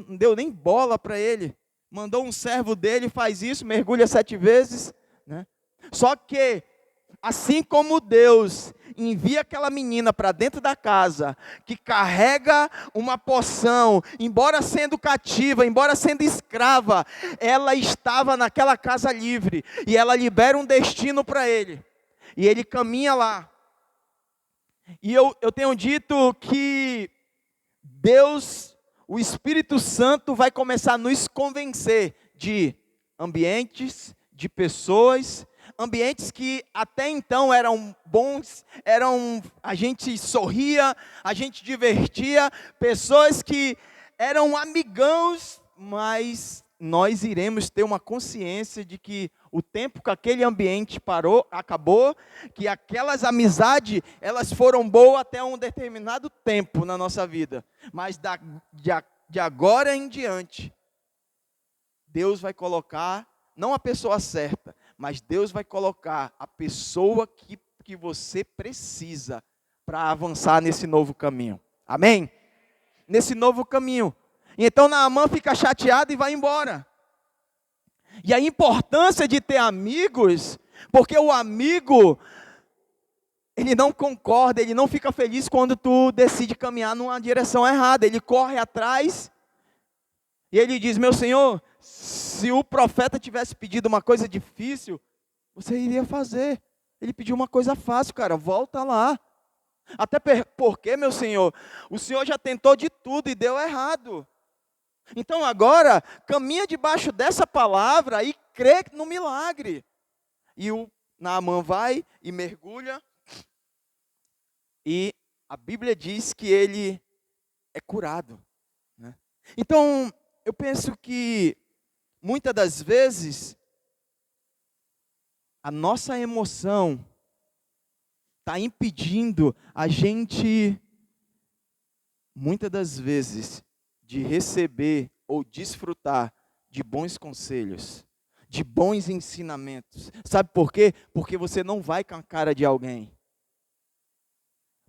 não deu nem bola para ele. Mandou um servo dele, faz isso, mergulha 7 vezes. Né? Só que, assim como Deus envia aquela menina para dentro da casa, que carrega uma porção, embora sendo cativa, embora sendo escrava, ela estava naquela casa livre, e ela libera um destino para ele, e ele caminha lá. E eu tenho dito que Deus, o Espírito Santo, vai começar a nos convencer de ambientes, de pessoas, ambientes que até então eram bons, a gente sorria, a gente divertia, pessoas que eram amigãos, mas nós iremos ter uma consciência de que o tempo que aquele ambiente acabou, que aquelas amizades, elas foram boas até um determinado tempo na nossa vida, mas de agora em diante, Deus vai colocar, não a pessoa certa, mas Deus vai colocar a pessoa que você precisa para avançar nesse novo caminho. Amém? Nesse novo caminho. Então Naamã fica chateado e vai embora. E a importância de ter amigos, porque o amigo, ele não concorda, ele não fica feliz quando tu decide caminhar numa direção errada. Ele corre atrás e ele diz: meu Senhor, se o profeta tivesse pedido uma coisa difícil, você iria fazer. Ele pediu uma coisa fácil, cara, volta lá. Até porque, meu Senhor, o Senhor já tentou de tudo e deu errado. Então agora, caminha debaixo dessa palavra e crê no milagre. E o Naamã vai e mergulha. E a Bíblia diz que ele é curado. Né? Então, eu penso que muitas das vezes, a nossa emoção está impedindo a gente, muitas das vezes, de receber ou desfrutar de bons conselhos, de bons ensinamentos. Sabe por quê? Porque você não vai com a cara de alguém.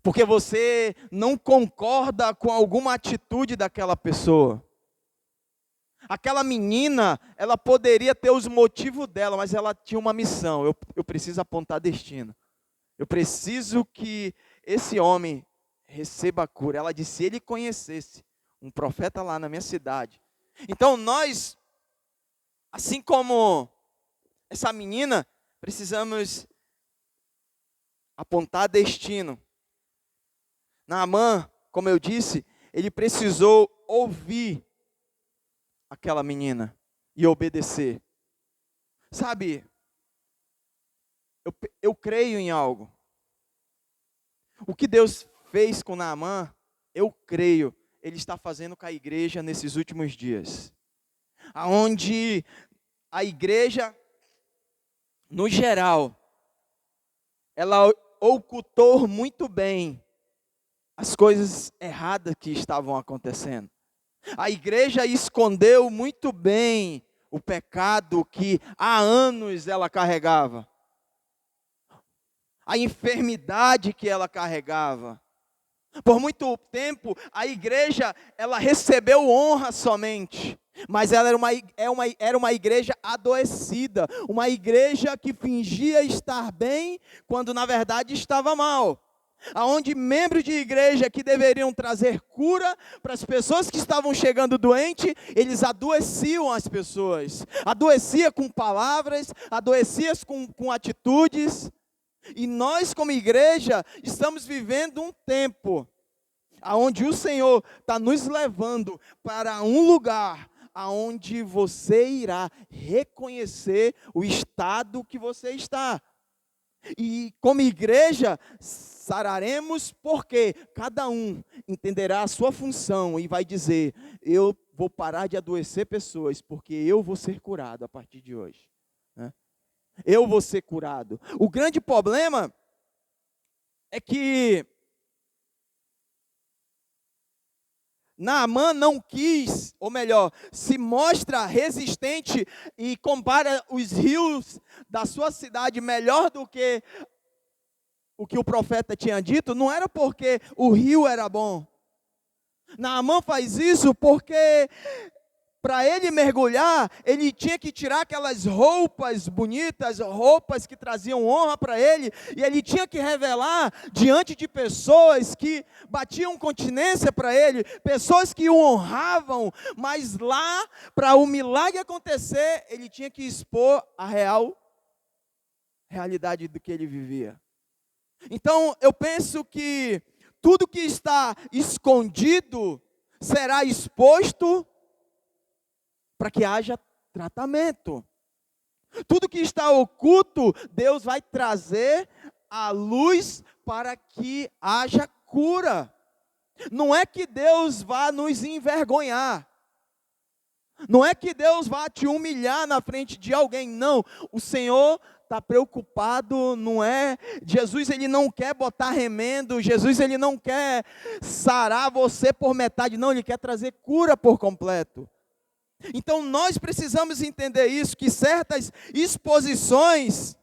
Porque você não concorda com alguma atitude daquela pessoa. Aquela menina, ela poderia ter os motivos dela, mas ela tinha uma missão. Eu preciso apontar destino. Eu preciso que esse homem receba a cura. Ela disse: se ele conhecesse um profeta lá na minha cidade. Então nós, assim como essa menina, precisamos apontar destino. Naamã, como eu disse, ele precisou ouvir aquela menina e obedecer. Sabe, eu creio em algo. O que Deus fez com Naamã, eu creio, Ele está fazendo com a igreja nesses últimos dias. Onde a igreja, no geral, ela ocultou muito bem as coisas erradas que estavam acontecendo. A igreja escondeu muito bem o pecado que há anos ela carregava. A enfermidade que ela carregava. Por muito tempo, a igreja, ela recebeu honra somente. Mas ela era uma igreja adoecida. Uma igreja que fingia estar bem, quando na verdade estava mal. Onde membros de igreja que deveriam trazer cura para as pessoas que estavam chegando doentes, eles adoeciam as pessoas. Adoecia com palavras, adoecia com atitudes. E nós, como igreja, estamos vivendo um tempo onde o Senhor está nos levando para um lugar onde você irá reconhecer o estado que você está. E como igreja, sararemos porque cada um entenderá a sua função e vai dizer: eu vou parar de adoecer pessoas, porque eu vou ser curado a partir de hoje. Eu vou ser curado. O grande problema é que Naamã não quis, ou melhor, se mostra resistente e compara os rios da sua cidade melhor do que o profeta tinha dito. Não era porque o rio era bom, Naamã faz isso porque para ele mergulhar, ele tinha que tirar aquelas roupas bonitas, roupas que traziam honra para ele, e ele tinha que revelar diante de pessoas que batiam continência para ele, pessoas que o honravam, mas lá, para o milagre acontecer, ele tinha que expor a realidade do que ele vivia. Então, eu penso que tudo que está escondido será exposto para que haja tratamento. Tudo que está oculto, Deus vai trazer à luz para que haja cura. Não é que Deus vá nos envergonhar. Não é que Deus vá te humilhar na frente de alguém, não. O Senhor está preocupado, não é? Jesus, ele não quer botar remendo, Jesus, ele não quer sarar você por metade, não, ele quer trazer cura por completo. Então nós precisamos entender isso, que certas exposições,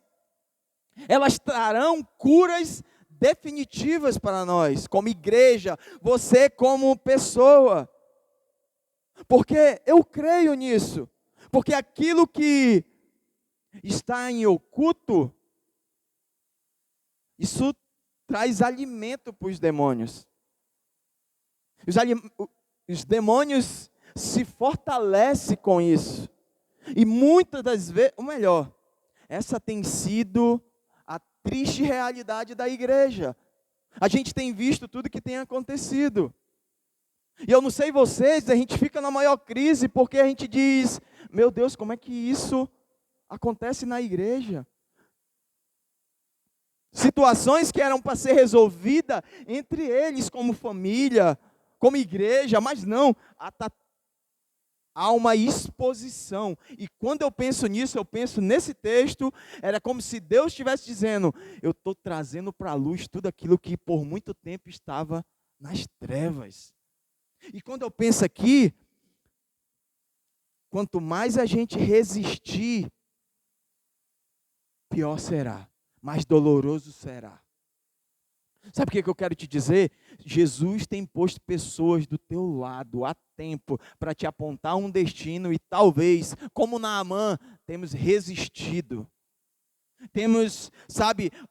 elas trarão curas definitivas para nós, como igreja, você como pessoa. Porque eu creio nisso, porque aquilo que está em oculto, isso traz alimento para os demônios. Os demônios se fortalecem com isso. E muitas das vezes, ou melhor, essa tem sido a triste realidade da igreja. A gente tem visto tudo que tem acontecido. E eu não sei vocês, a gente fica na maior crise porque a gente diz, meu Deus, como é que isso acontece na igreja? Situações que eram para ser resolvidas entre eles como família, como igreja, mas não, há uma exposição. E quando eu penso nisso, eu penso nesse texto, era como se Deus estivesse dizendo, eu estou trazendo para a luz tudo aquilo que por muito tempo estava nas trevas. E quando eu penso aqui, quanto mais a gente resistir, pior será, mais doloroso será. Sabe o que eu quero te dizer? Jesus tem posto pessoas do teu lado há tempo para te apontar um destino e talvez, como Naamã, temos resistido. Temos,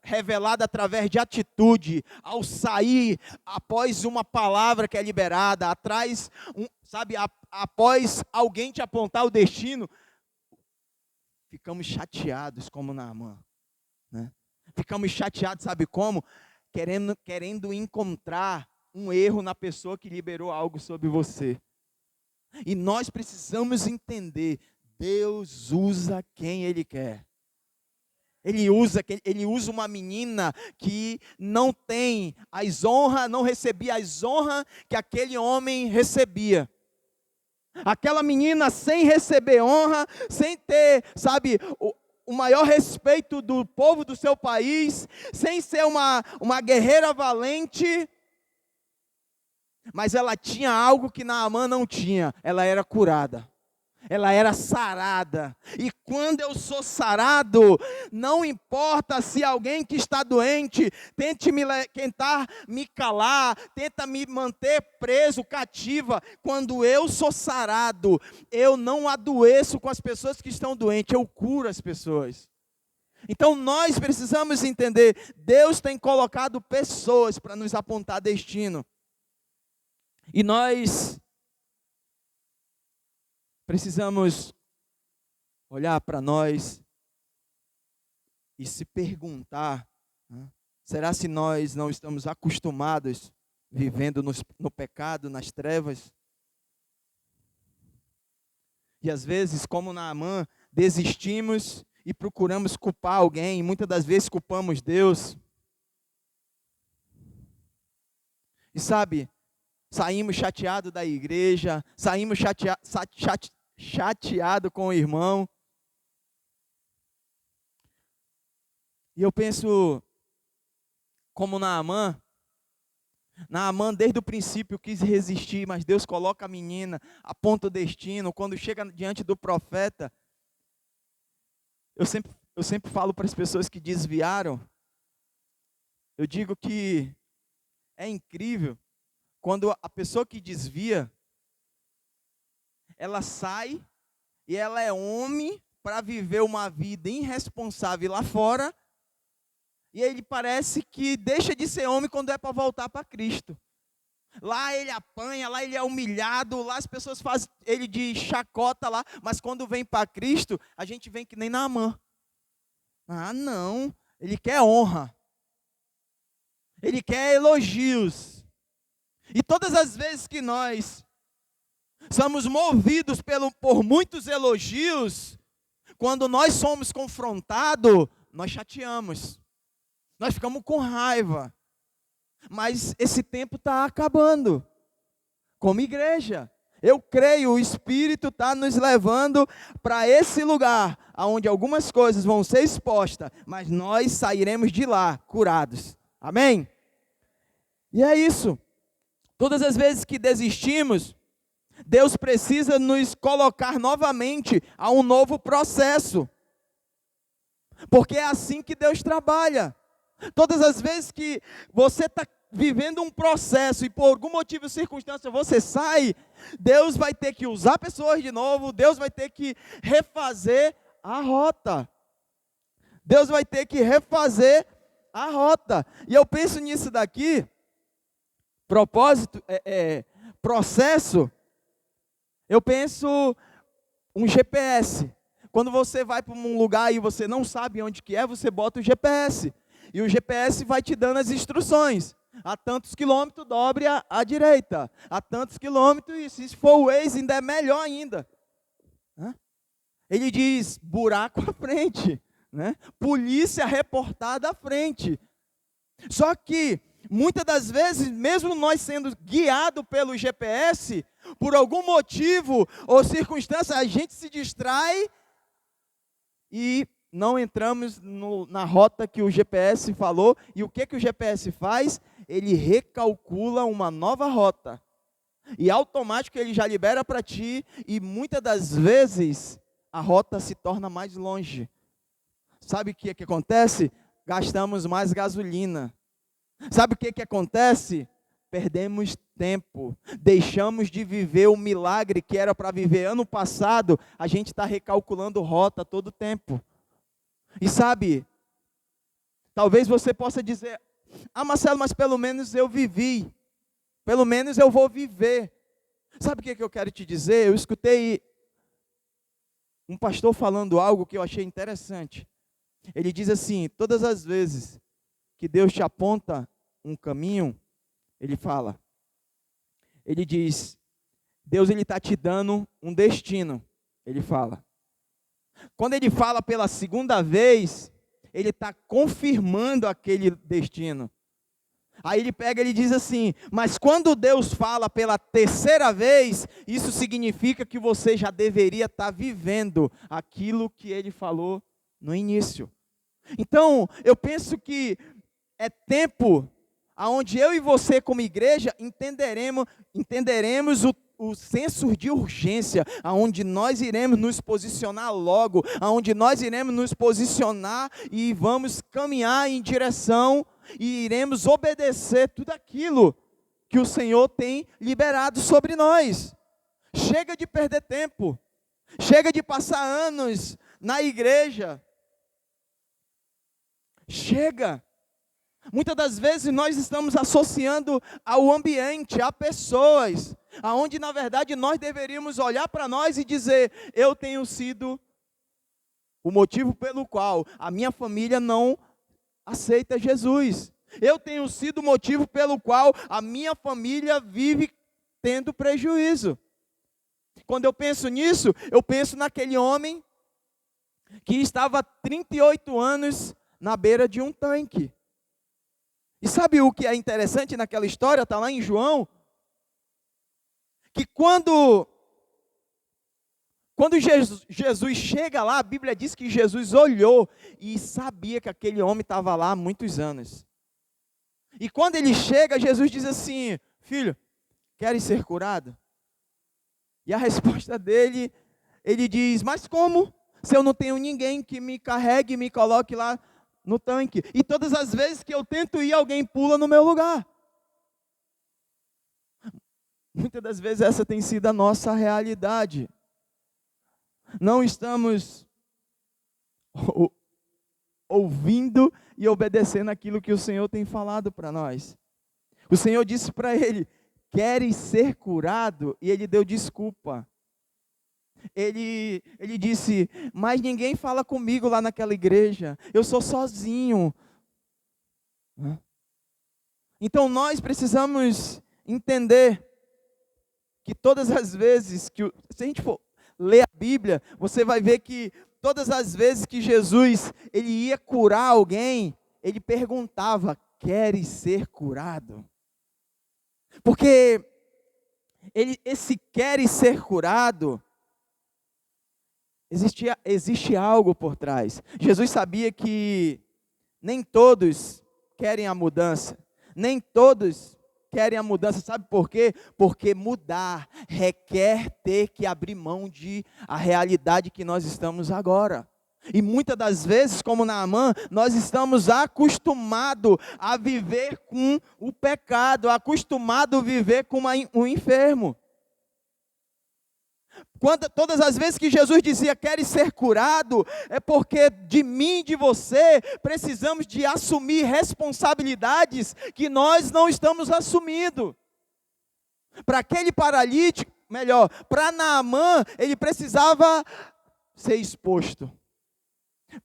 revelado através de atitude, ao sair após uma palavra que é liberada, após alguém te apontar o destino, ficamos chateados como Naamã, né? Ficamos chateados, sabe como? Querendo encontrar um erro na pessoa que liberou algo sobre você. E nós precisamos entender, Deus usa quem Ele quer. Ele usa uma menina que não tem as honras, não recebia as honras que aquele homem recebia. Aquela menina sem receber honra, sem ter, o maior respeito do povo do seu país, sem ser uma guerreira valente, mas ela tinha algo que Naamã não tinha, ela era curada. Ela era sarada. E quando eu sou sarado, não importa se alguém que está doente tentar me calar, tenta me manter preso, cativa. Quando eu sou sarado, eu não adoeço com as pessoas que estão doentes, eu curo as pessoas. Então nós precisamos entender, Deus tem colocado pessoas para nos apontar destino. E nós precisamos olhar para nós e se perguntar, será se nós não estamos acostumados vivendo no pecado, nas trevas? E às vezes, como Naamã, desistimos e procuramos culpar alguém, e muitas das vezes culpamos Deus. E saímos chateados da igreja, saímos chateados com o irmão. E eu penso, como Naamã desde o princípio quis resistir, mas Deus coloca a menina, aponta o destino. Quando chega diante do profeta, eu sempre falo para as pessoas que desviaram, eu digo que é incrível, quando a pessoa que desvia, ela sai e ela é homem para viver uma vida irresponsável lá fora, e ele parece que deixa de ser homem quando é para voltar para Cristo. Lá ele apanha, lá ele é humilhado, lá as pessoas fazem ele de chacota lá, mas quando vem para Cristo, a gente vem que nem Naamã. Ah, não, ele quer honra, ele quer elogios. E todas as vezes que nós somos movidos por muitos elogios, quando nós somos confrontados, nós chateamos, nós ficamos com raiva. Mas esse tempo está acabando. Como igreja, eu creio, o Espírito está nos levando para esse lugar, onde algumas coisas vão ser expostas, mas nós sairemos de lá curados. Amém? E é isso. Todas as vezes que desistimos, Deus precisa nos colocar novamente a um novo processo. Porque é assim que Deus trabalha. Todas as vezes que você está vivendo um processo e por algum motivo ou circunstância você sai, Deus vai ter que usar pessoas de novo, Deus vai ter que refazer a rota. Deus vai ter que refazer a rota. E eu penso nisso daqui, processo, eu penso um GPS. Quando você vai para um lugar e você não sabe onde que é, você bota o GPS. E o GPS vai te dando as instruções. A tantos quilômetros, dobre à direita. A tantos quilômetros, e se for o Waze, ainda é melhor ainda. Ele diz, buraco à frente. Polícia reportada à frente. Só que, muitas das vezes, mesmo nós sendo guiados pelo GPS, por algum motivo ou circunstância, a gente se distrai e não entramos na rota que o GPS falou. E o que o GPS faz? Ele recalcula uma nova rota. E automático ele já libera para ti. E muitas das vezes a rota se torna mais longe. Sabe o que acontece? Gastamos mais gasolina. Sabe o que acontece? Perdemos tempo. Deixamos de viver o milagre que era para viver ano passado. A gente está recalculando rota todo o tempo. E sabe, talvez você possa dizer, Marcelo, mas pelo menos eu vivi, pelo menos eu vou viver. Sabe o que eu quero te dizer? Eu escutei um pastor falando algo que eu achei interessante. Ele diz assim, todas as vezes que Deus te aponta um caminho, ele fala, ele diz, Deus está te dando um destino, ele fala. Quando ele fala pela segunda vez, ele está confirmando aquele destino. Aí ele pega e ele diz assim, mas quando Deus fala pela terceira vez, isso significa que você já deveria estar vivendo aquilo que ele falou no início. Então, eu penso que é tempo onde eu e você como igreja entenderemos o senso de urgência, aonde nós iremos nos posicionar logo, aonde nós iremos nos posicionar e vamos caminhar em direção e iremos obedecer tudo aquilo que o Senhor tem liberado sobre nós. Chega de perder tempo, chega de passar anos na igreja, chega. Muitas das vezes nós estamos associando ao ambiente, a pessoas, aonde na verdade nós deveríamos olhar para nós e dizer, eu tenho sido o motivo pelo qual a minha família não aceita Jesus. Eu tenho sido o motivo pelo qual a minha família vive tendo prejuízo. Quando eu penso nisso, eu penso naquele homem que estava há 38 anos na beira de um tanque. E sabe o que é interessante naquela história? Está lá em João. Que quando Jesus chega lá, a Bíblia diz que Jesus olhou e sabia que aquele homem estava lá há muitos anos. E quando ele chega, Jesus diz assim, filho, queres ser curado? E a resposta dele, ele diz, mas como? Se eu não tenho ninguém que me carregue e me coloque lá no tanque. E todas as vezes que eu tento ir, alguém pula no meu lugar. Muitas das vezes essa tem sido a nossa realidade. Não estamos ouvindo e obedecendo aquilo que o Senhor tem falado para nós. O Senhor disse para ele: queres ser curado? E ele deu desculpa. Ele disse: mas ninguém fala comigo lá naquela igreja, eu sou sozinho. Então nós precisamos entender que todas as vezes que, se a gente for ler a Bíblia, você vai ver que todas as vezes que Jesus ele ia curar alguém, ele perguntava: queres ser curado? Porque esse queres ser curado, existe algo por trás. Jesus sabia que nem todos querem a mudança, nem todos querem a mudança. Sabe por quê? Porque mudar requer ter que abrir mão de a realidade que nós estamos agora. E muitas das vezes, como Naamã, nós estamos acostumados a viver com o pecado, acostumados a viver com o enfermo. Todas as vezes que Jesus dizia: queres ser curado, é porque de mim e de você precisamos de assumir responsabilidades que nós não estamos assumindo. Para aquele paralítico, melhor, para Naamã, ele precisava ser exposto.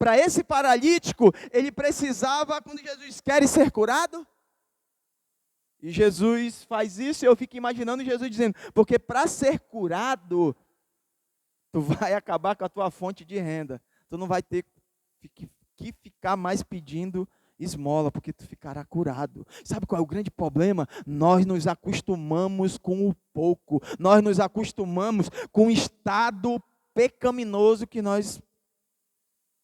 Para esse paralítico, ele precisava, quando Jesus quer ser curado, e Jesus faz isso, e eu fico imaginando Jesus dizendo: porque para ser curado, tu vai acabar com a tua fonte de renda. Tu não vai ter que ficar mais pedindo esmola, porque tu ficará curado. Sabe qual é o grande problema? Nós nos acostumamos com o pouco. Nós nos acostumamos com o estado pecaminoso que nós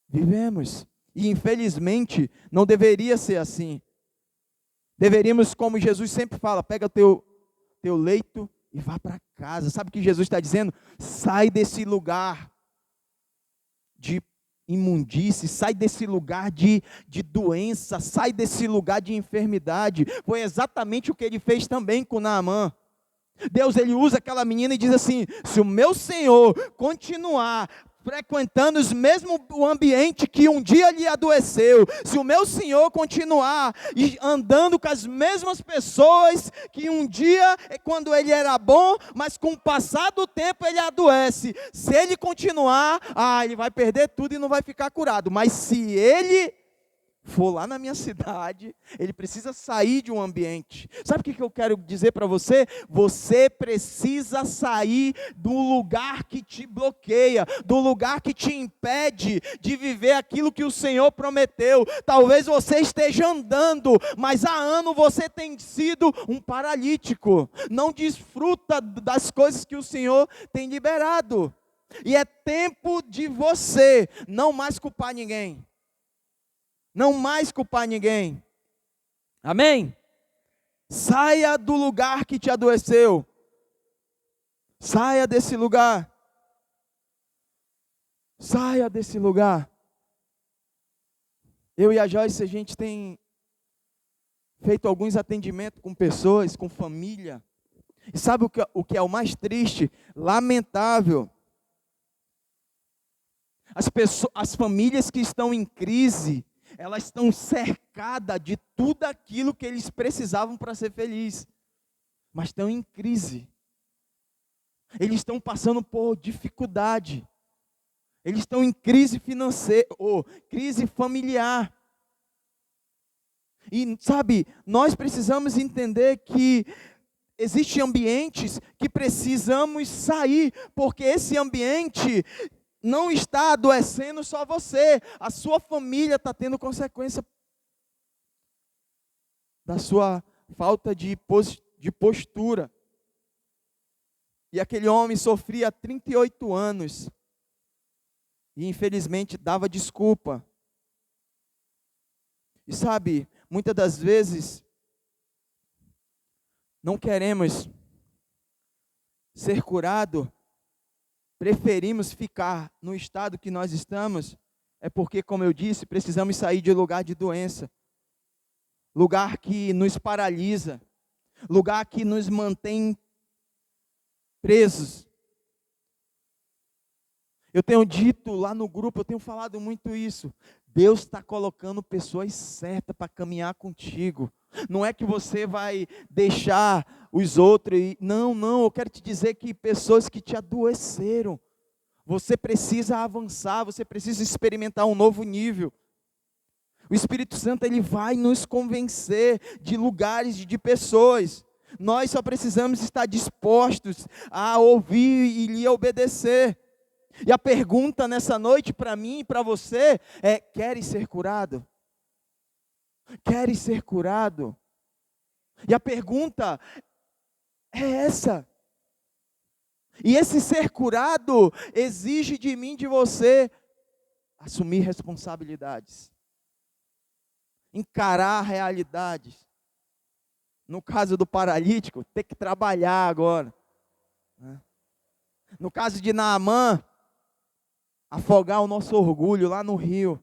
vivemos. E infelizmente não deveria ser assim. Deveríamos, como Jesus sempre fala, pega o teu leito e vá para casa. Sabe o que Jesus está dizendo? Sai desse lugar de imundície, sai desse lugar de doença, sai desse lugar de enfermidade. Foi exatamente o que ele fez também com Naamã. Deus, ele usa aquela menina e diz assim: se o meu Senhor continuar frequentando o ambiente que um dia lhe adoeceu, se o meu Senhor continuar andando com as mesmas pessoas que um dia, quando ele era bom, mas com o passar do tempo ele adoece, se ele continuar, ele vai perder tudo e não vai ficar curado. Mas se ele for lá na minha cidade, ele precisa sair de um ambiente. Sabe o que eu quero dizer para você? Você precisa sair do lugar que te bloqueia, do lugar que te impede de viver aquilo que o Senhor prometeu. Talvez você esteja andando, mas há anos você tem sido um paralítico, não desfruta das coisas que o Senhor tem liberado. E é tempo de você não mais culpar ninguém. Não mais culpar ninguém. Amém? Saia do lugar que te adoeceu. Saia desse lugar. Saia desse lugar. Eu e a Joyce, a gente tem feito alguns atendimentos com pessoas, com família. E sabe o que é o mais triste? Lamentável. As famílias que estão em crise, elas estão cercadas de tudo aquilo que eles precisavam para ser felizes, mas estão em crise. Eles estão passando por dificuldade. Eles estão em crise financeira, ou crise familiar. E sabe, nós precisamos entender que existem ambientes que precisamos sair, porque esse ambiente não está adoecendo só você, a sua família está tendo consequência da sua falta de postura. E aquele homem sofria 38 anos, e infelizmente dava desculpa. E sabe, muitas das vezes, não queremos ser curado, preferimos ficar no estado que nós estamos, é porque, como eu disse, precisamos sair de lugar de doença, lugar que nos paralisa, lugar que nos mantém presos. Eu tenho dito lá no grupo, eu tenho falado muito isso. Deus está colocando pessoas certas para caminhar contigo. Não é que você vai deixar os outros. Não, eu quero te dizer que pessoas que te adoeceram. Você precisa avançar, você precisa experimentar um novo nível. O Espírito Santo, ele vai nos convencer de lugares e de pessoas. Nós só precisamos estar dispostos a ouvir e lhe obedecer. E a pergunta nessa noite para mim e para você é: queres ser curado? Queres ser curado? E a pergunta é essa. E esse ser curado exige de mim, de você, assumir responsabilidades. Encarar realidades. No caso do paralítico, ter que trabalhar agora. No caso de Naamã, afogar o nosso orgulho lá no rio.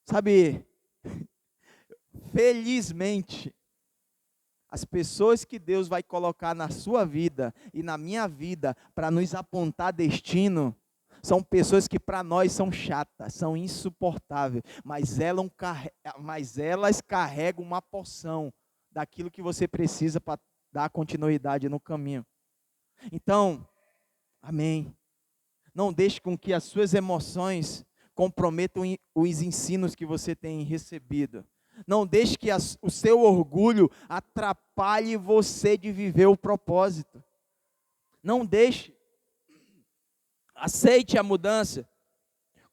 Sabe, felizmente, as pessoas que Deus vai colocar na sua vida e na minha vida para nos apontar destino, são pessoas que para nós são chatas, são insuportáveis, mas elas carregam uma porção daquilo que você precisa para dar continuidade no caminho. Então, amém. Não deixe com que as suas emoções comprometam os ensinos que você tem recebido. Não deixe que o seu orgulho atrapalhe você de viver o propósito. Não deixe. Aceite a mudança.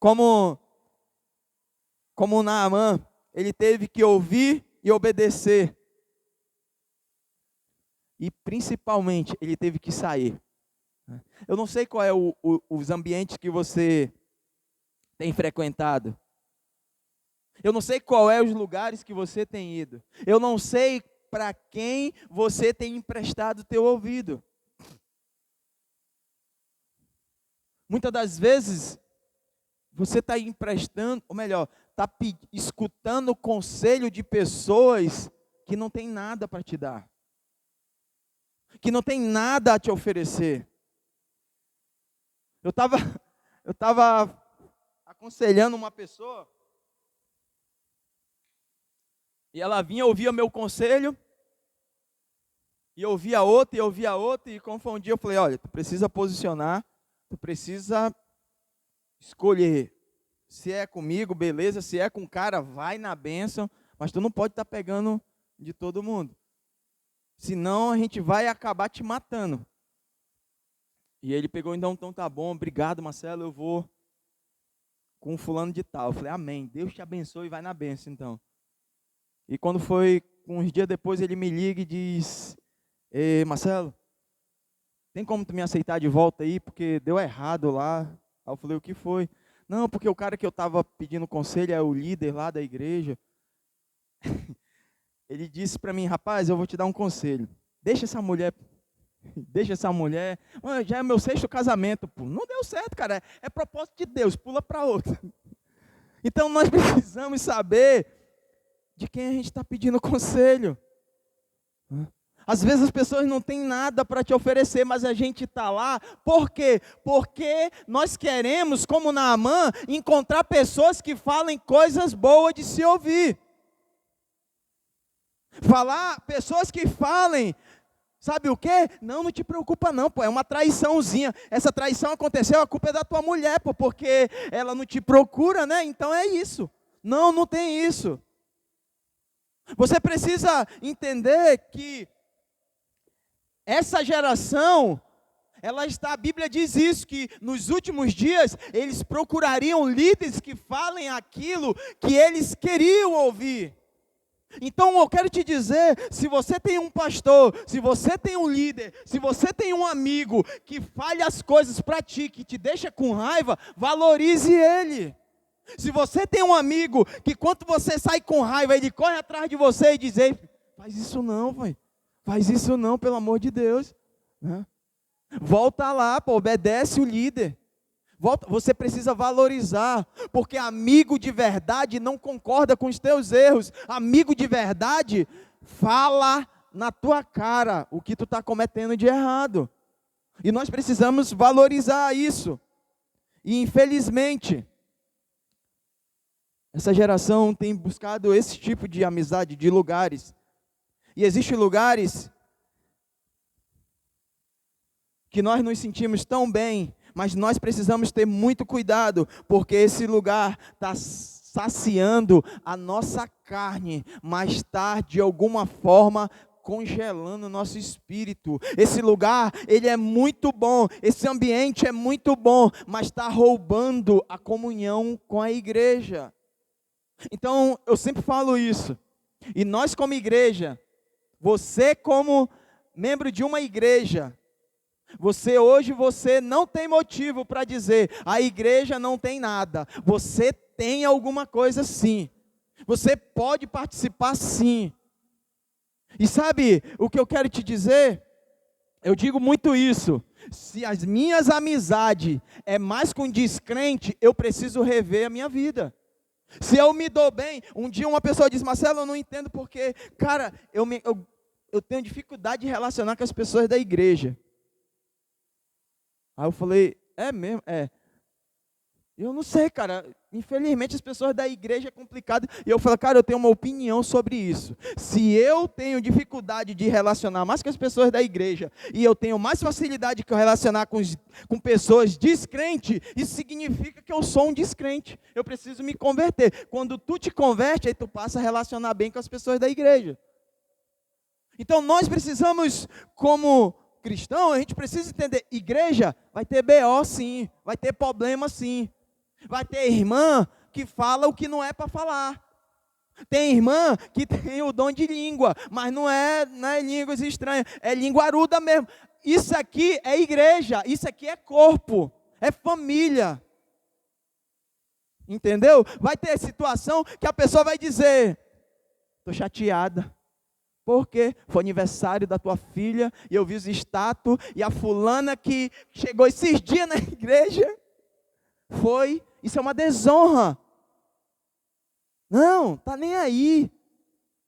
Como Naamã, ele teve que ouvir e obedecer. E principalmente, ele teve que sair. Eu não sei qual é os ambientes que você tem frequentado. Eu não sei qual é os lugares que você tem ido. Eu não sei para quem você tem emprestado o teu ouvido. Muitas das vezes, você está emprestando, ou melhor, está escutando o conselho de pessoas que não tem nada para te dar. Que não tem nada a te oferecer. Eu estava aconselhando uma pessoa, e ela vinha, ouvia meu conselho, e ouvia outro, e confundia. Eu falei: olha, tu precisa posicionar, tu precisa escolher. Se é comigo, beleza, se é com o cara, vai na bênção, mas tu não pode estar pegando de todo mundo. Senão a gente vai acabar te matando. E ele pegou: então tá bom, obrigado Marcelo, eu vou com fulano de tal. Eu falei: amém, Deus te abençoe e vai na bênção então. E quando foi, uns dias depois, ele me liga e diz: Marcelo, tem como tu me aceitar de volta aí, porque deu errado lá. Aí eu falei: o que foi? Não, porque o cara que eu estava pedindo conselho é o líder lá da igreja. Ele disse para mim: rapaz, eu vou te dar um conselho. Deixa essa mulher. Mano, já é meu 6º casamento, pô. Não deu certo, cara. É propósito de Deus, pula para outra. Então nós precisamos saber de quem a gente está pedindo conselho. Às vezes as pessoas não têm nada para te oferecer, mas a gente está lá. Por quê? Porque nós queremos, como Naamã, encontrar pessoas que falem coisas boas de se ouvir. Pessoas que falem, sabe o quê? Não te preocupa não, pô, é uma traiçãozinha. Essa traição aconteceu, a culpa é da tua mulher, pô, porque ela não te procura, né? Então é isso. Não tem isso. Você precisa entender que essa geração, a Bíblia diz isso, que nos últimos dias eles procurariam líderes que falem aquilo que eles queriam ouvir. Então eu quero te dizer, se você tem um pastor, se você tem um líder, se você tem um amigo que fale as coisas para ti, que te deixa com raiva, valorize ele. Se você tem um amigo que quando você sai com raiva, ele corre atrás de você e diz: ei, faz isso não, pai. Faz isso não, pelo amor de Deus. Volta lá, pô, obedece o líder. Você precisa valorizar, porque amigo de verdade não concorda com os teus erros. Amigo de verdade fala na tua cara o que tu está cometendo de errado. E nós precisamos valorizar isso. E infelizmente, essa geração tem buscado esse tipo de amizade, de lugares. E existem lugares que nós nos sentimos tão bem, mas nós precisamos ter muito cuidado, porque esse lugar está saciando a nossa carne, mas está de alguma forma congelando o nosso espírito. Esse lugar, ele é muito bom, esse ambiente é muito bom, mas está roubando a comunhão com a igreja. Então, eu sempre falo isso, e nós como igreja, você como membro de uma igreja, você não tem motivo para dizer, a igreja não tem nada. Você tem alguma coisa sim. Você pode participar sim. E sabe o que eu quero te dizer? Eu digo muito isso. Se as minhas amizades é mais com descrente, eu preciso rever a minha vida. Se eu me dou bem, um dia uma pessoa diz, Marcelo, eu não entendo porque, cara, eu tenho dificuldade de relacionar com as pessoas da igreja. Aí eu falei, é mesmo? É. Eu não sei, cara. Infelizmente as pessoas da igreja é complicado. E eu falei, cara, eu tenho uma opinião sobre isso. Se eu tenho dificuldade de relacionar mais com as pessoas da igreja, e eu tenho mais facilidade de relacionar com pessoas descrentes, isso significa que eu sou um descrente. Eu preciso me converter. Quando tu te converte, aí tu passa a relacionar bem com as pessoas da igreja. Então nós precisamos, como cristão, a gente precisa entender, igreja vai ter BO sim, vai ter problema sim, vai ter irmã que fala o que não é para falar, tem irmã que tem o dom de língua, mas não é línguas estranhas, é linguaruda mesmo. Isso aqui é igreja, isso aqui é corpo, é família, entendeu? Vai ter situação que a pessoa vai dizer, estou chateada, porque foi aniversário da tua filha, e eu vi os status, e a fulana que chegou esses dias na igreja, isso é uma desonra. Não, tá nem aí.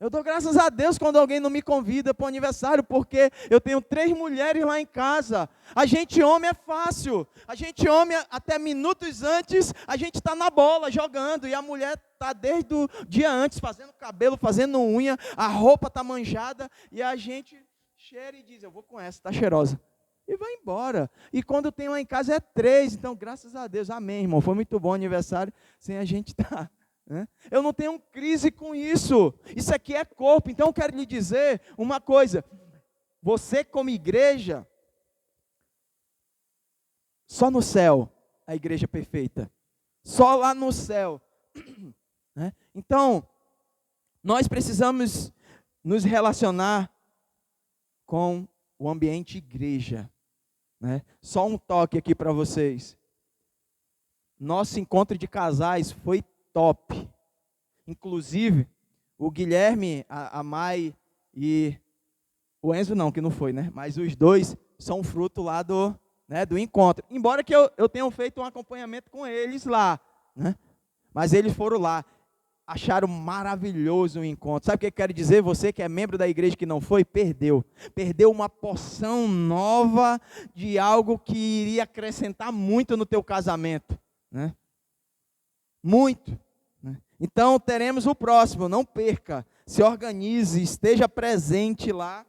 Eu dou graças a Deus quando alguém não me convida para o aniversário, porque eu tenho 3 mulheres lá em casa. A gente homem é fácil. A gente homem, até minutos antes, a gente está na bola, jogando. E a mulher está desde o dia antes, fazendo cabelo, fazendo unha, a roupa está manjada. E a gente cheira e diz, eu vou com essa, está cheirosa. E vai embora. E quando tem lá em casa é 3. Então, graças a Deus, amém, irmão. Foi muito bom o aniversário, sem a gente estar... Eu não tenho crise com isso. Isso aqui é corpo. Então eu quero lhe dizer uma coisa. Você como igreja, só no céu a igreja é perfeita. Só lá no céu. Então, nós precisamos nos relacionar com o ambiente igreja. Só um toque aqui para vocês. Nosso encontro de casais foi top. Inclusive, o Guilherme, a Mai e o Enzo não, que não foi, mas os dois são fruto lá do encontro. Embora que eu tenha feito um acompanhamento com eles lá, mas eles foram lá, acharam maravilhoso o encontro. Sabe o que eu quero dizer? Você que é membro da igreja que não foi, perdeu uma porção nova de algo que iria acrescentar muito no teu casamento, Muito. Então teremos o próximo, não perca, se organize, esteja presente lá.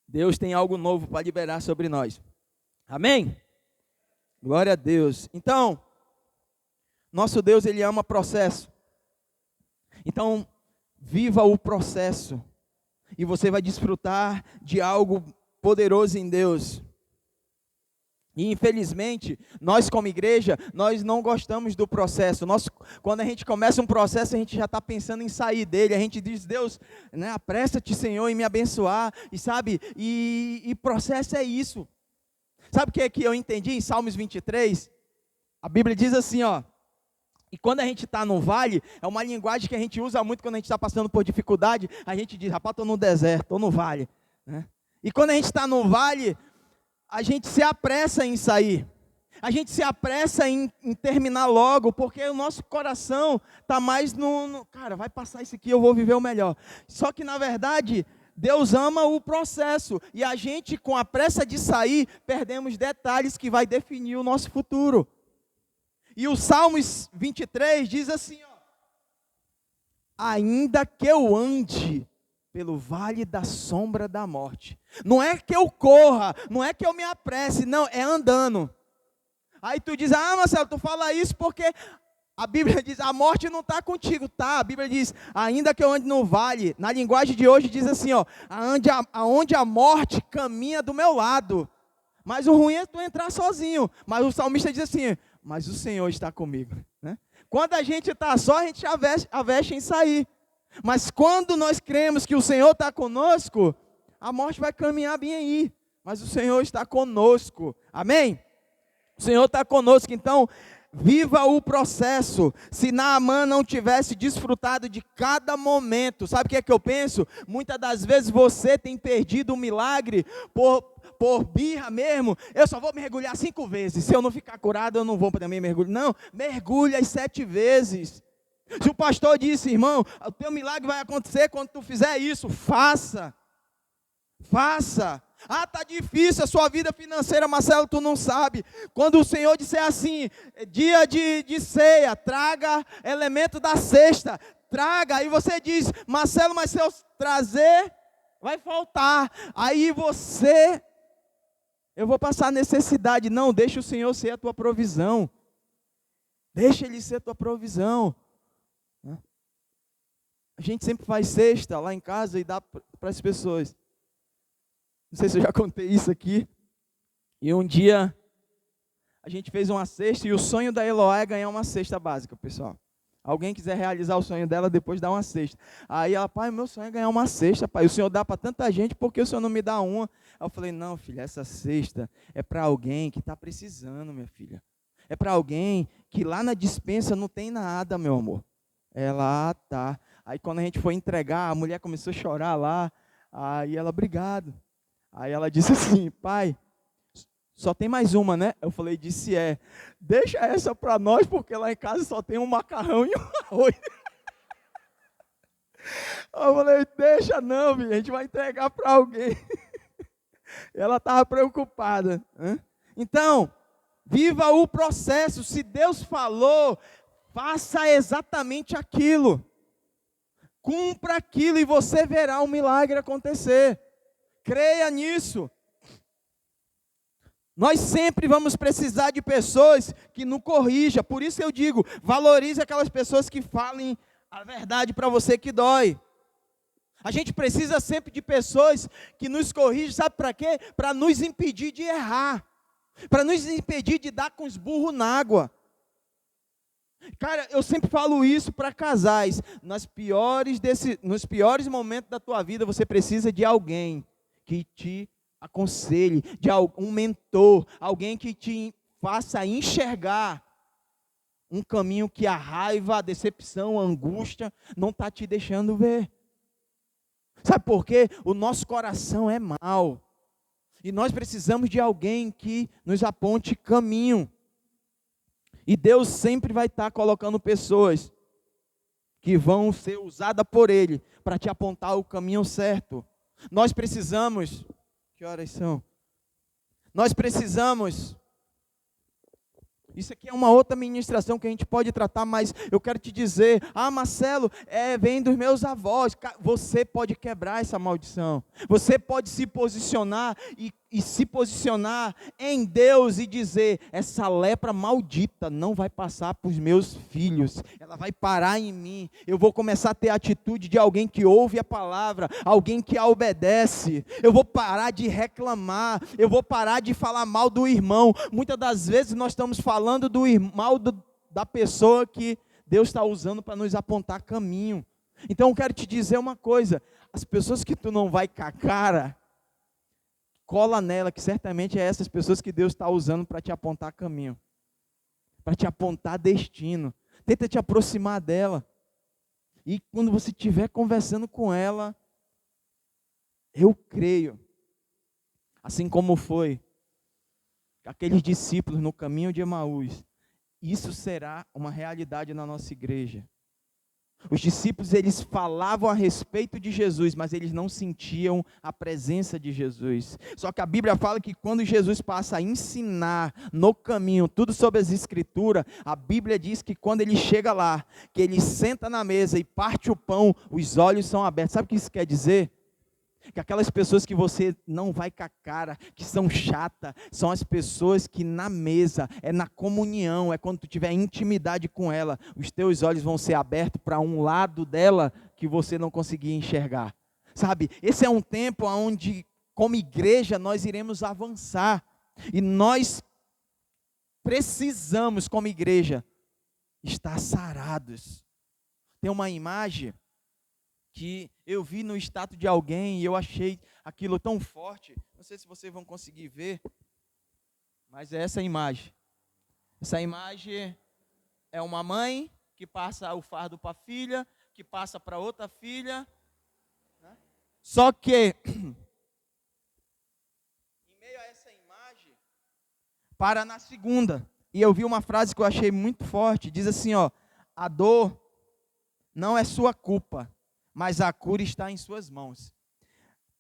Deus tem algo novo para liberar sobre nós. Amém? Glória a Deus. Então, nosso Deus, Ele ama processo. Então, viva o processo. E você vai desfrutar de algo poderoso em Deus. E infelizmente, nós como igreja, nós não gostamos do processo. Quando a gente começa um processo, a gente já está pensando em sair dele. A gente diz, Deus, apressa-te, Senhor, em me abençoar. E sabe, e processo é isso. Sabe o que é que eu entendi em Salmos 23? A Bíblia diz assim, e quando a gente está no vale, é uma linguagem que a gente usa muito quando a gente está passando por dificuldade. A gente diz, rapaz, estou no deserto, estou no vale. E quando a gente está no vale, a gente se apressa em sair. A gente se apressa em terminar logo, porque o nosso coração está mais cara, vai passar isso aqui, eu vou viver o melhor. Só que, na verdade, Deus ama o processo. E a gente, com a pressa de sair, perdemos detalhes que vai definir o nosso futuro. E o Salmos 23 diz assim, ó: ainda que eu ande pelo vale da sombra da morte. Não é que eu corra, não é que eu me apresse, não, é andando. Aí tu diz, Marcelo, tu fala isso porque a Bíblia diz, a morte não está contigo, tá? A Bíblia diz, ainda que eu ande no vale, na linguagem de hoje diz assim, ó, aonde a morte caminha do meu lado. Mas o ruim é tu entrar sozinho. Mas o salmista diz assim, mas o Senhor está comigo, né? Quando a gente está só, a gente aveste em sair. Mas quando nós cremos que o Senhor está conosco, a morte vai caminhar bem aí. Mas o Senhor está conosco. Amém? O Senhor está conosco, então viva o processo. Se Naamã não tivesse desfrutado de cada momento, sabe o que é que eu penso? Muitas das vezes você tem perdido o milagre por birra mesmo. Eu só vou mergulhar 5 vezes, se eu não ficar curado eu não vou também mergulhar. Não, mergulha as 7 vezes. Se o pastor disse, irmão, o teu milagre vai acontecer quando tu fizer isso, faça. Faça. Está difícil a sua vida financeira, Marcelo, tu não sabe. Quando o Senhor disser assim, dia de ceia, traga elemento da cesta, traga. Aí você diz, Marcelo, mas se eu trazer, vai faltar. Aí eu vou passar necessidade. Não, deixa o Senhor ser a tua provisão. Deixa Ele ser a tua provisão. A gente sempre faz cesta lá em casa e dá para as pessoas. Não sei se eu já contei isso aqui. E um dia, a gente fez uma cesta e o sonho da Eloá é ganhar uma cesta básica, pessoal. Alguém quiser realizar o sonho dela, depois dá uma cesta. Aí ela, pai, meu sonho é ganhar uma cesta, pai. O Senhor dá para tanta gente, por que o Senhor não me dá uma? Aí eu falei, não, filha, essa cesta é para alguém que está precisando, minha filha. É para alguém que lá na despensa não tem nada, meu amor. Ela, tá. Aí quando a gente foi entregar, a mulher começou a chorar lá. Aí ela, obrigado. Aí ela disse assim, pai, só tem mais uma, né? Eu falei, disse deixa essa para nós, porque lá em casa só tem um macarrão e um arroz. Eu falei, deixa não, filho, a gente vai entregar para alguém. Ela estava preocupada. Né? Então, viva o processo. Se Deus falou, faça exatamente aquilo. Cumpra aquilo e você verá um milagre acontecer. Creia nisso. Nós sempre vamos precisar de pessoas que nos corrijam. Por isso eu digo, valorize aquelas pessoas que falem a verdade para você que dói. A gente precisa sempre de pessoas que nos corrijam, sabe para quê? Para nos impedir de errar. Para nos impedir de dar com os burros na água. Cara, eu sempre falo isso para casais. Nos piores momentos da tua vida, você precisa de alguém que te aconselhe, de um mentor, alguém que te faça enxergar um caminho que a raiva, a decepção, a angústia não está te deixando ver. Sabe por quê? O nosso coração é mau. E nós precisamos de alguém que nos aponte caminho. E Deus sempre vai estar colocando pessoas que vão ser usadas por Ele para te apontar o caminho certo. Nós precisamos, que horas são? Nós precisamos, isso aqui é uma outra ministração que a gente pode tratar, mas eu quero te dizer, Marcelo, vem dos meus avós. Você pode quebrar essa maldição. Você pode se posicionar e se posicionar em Deus e dizer, essa lepra maldita não vai passar para os meus filhos, ela vai parar em mim. Eu vou começar a ter a atitude de alguém que ouve a palavra, alguém que a obedece. Eu vou parar de reclamar, eu vou parar de falar mal do irmão. Muitas das vezes nós estamos falando mal da pessoa que Deus está usando para nos apontar caminho. Então eu quero te dizer uma coisa, as pessoas que tu não vai com a cara, cola nela, que certamente é essas pessoas que Deus está usando para te apontar caminho, para te apontar destino. Tenta te aproximar dela. E quando você estiver conversando com ela, eu creio, assim como foi aqueles discípulos no caminho de Emaús, isso será uma realidade na nossa igreja. Os discípulos, eles falavam a respeito de Jesus, mas eles não sentiam a presença de Jesus. Só que a Bíblia fala que quando Jesus passa a ensinar no caminho tudo sobre as Escrituras, a Bíblia diz que quando ele chega lá, que ele senta na mesa e parte o pão, os olhos são abertos. Sabe o que isso quer dizer? Que aquelas pessoas que você não vai com a cara, que são chatas, são as pessoas que na mesa, é na comunhão, é quando tu tiver intimidade com ela, os teus olhos vão ser abertos para um lado dela que você não conseguia enxergar. Sabe, esse é um tempo onde, como igreja, nós iremos avançar. E nós precisamos, como igreja, estar sarados. Tem uma imagem que eu vi no status de alguém e eu achei aquilo tão forte. Não sei se vocês vão conseguir ver, mas é essa imagem. Essa imagem é uma mãe que passa o fardo para a filha, que passa para outra filha. Né? Só que, em meio a essa imagem, para na segunda. E eu vi uma frase que eu achei muito forte. Diz assim, ó: a dor não é sua culpa, mas a cura está em suas mãos.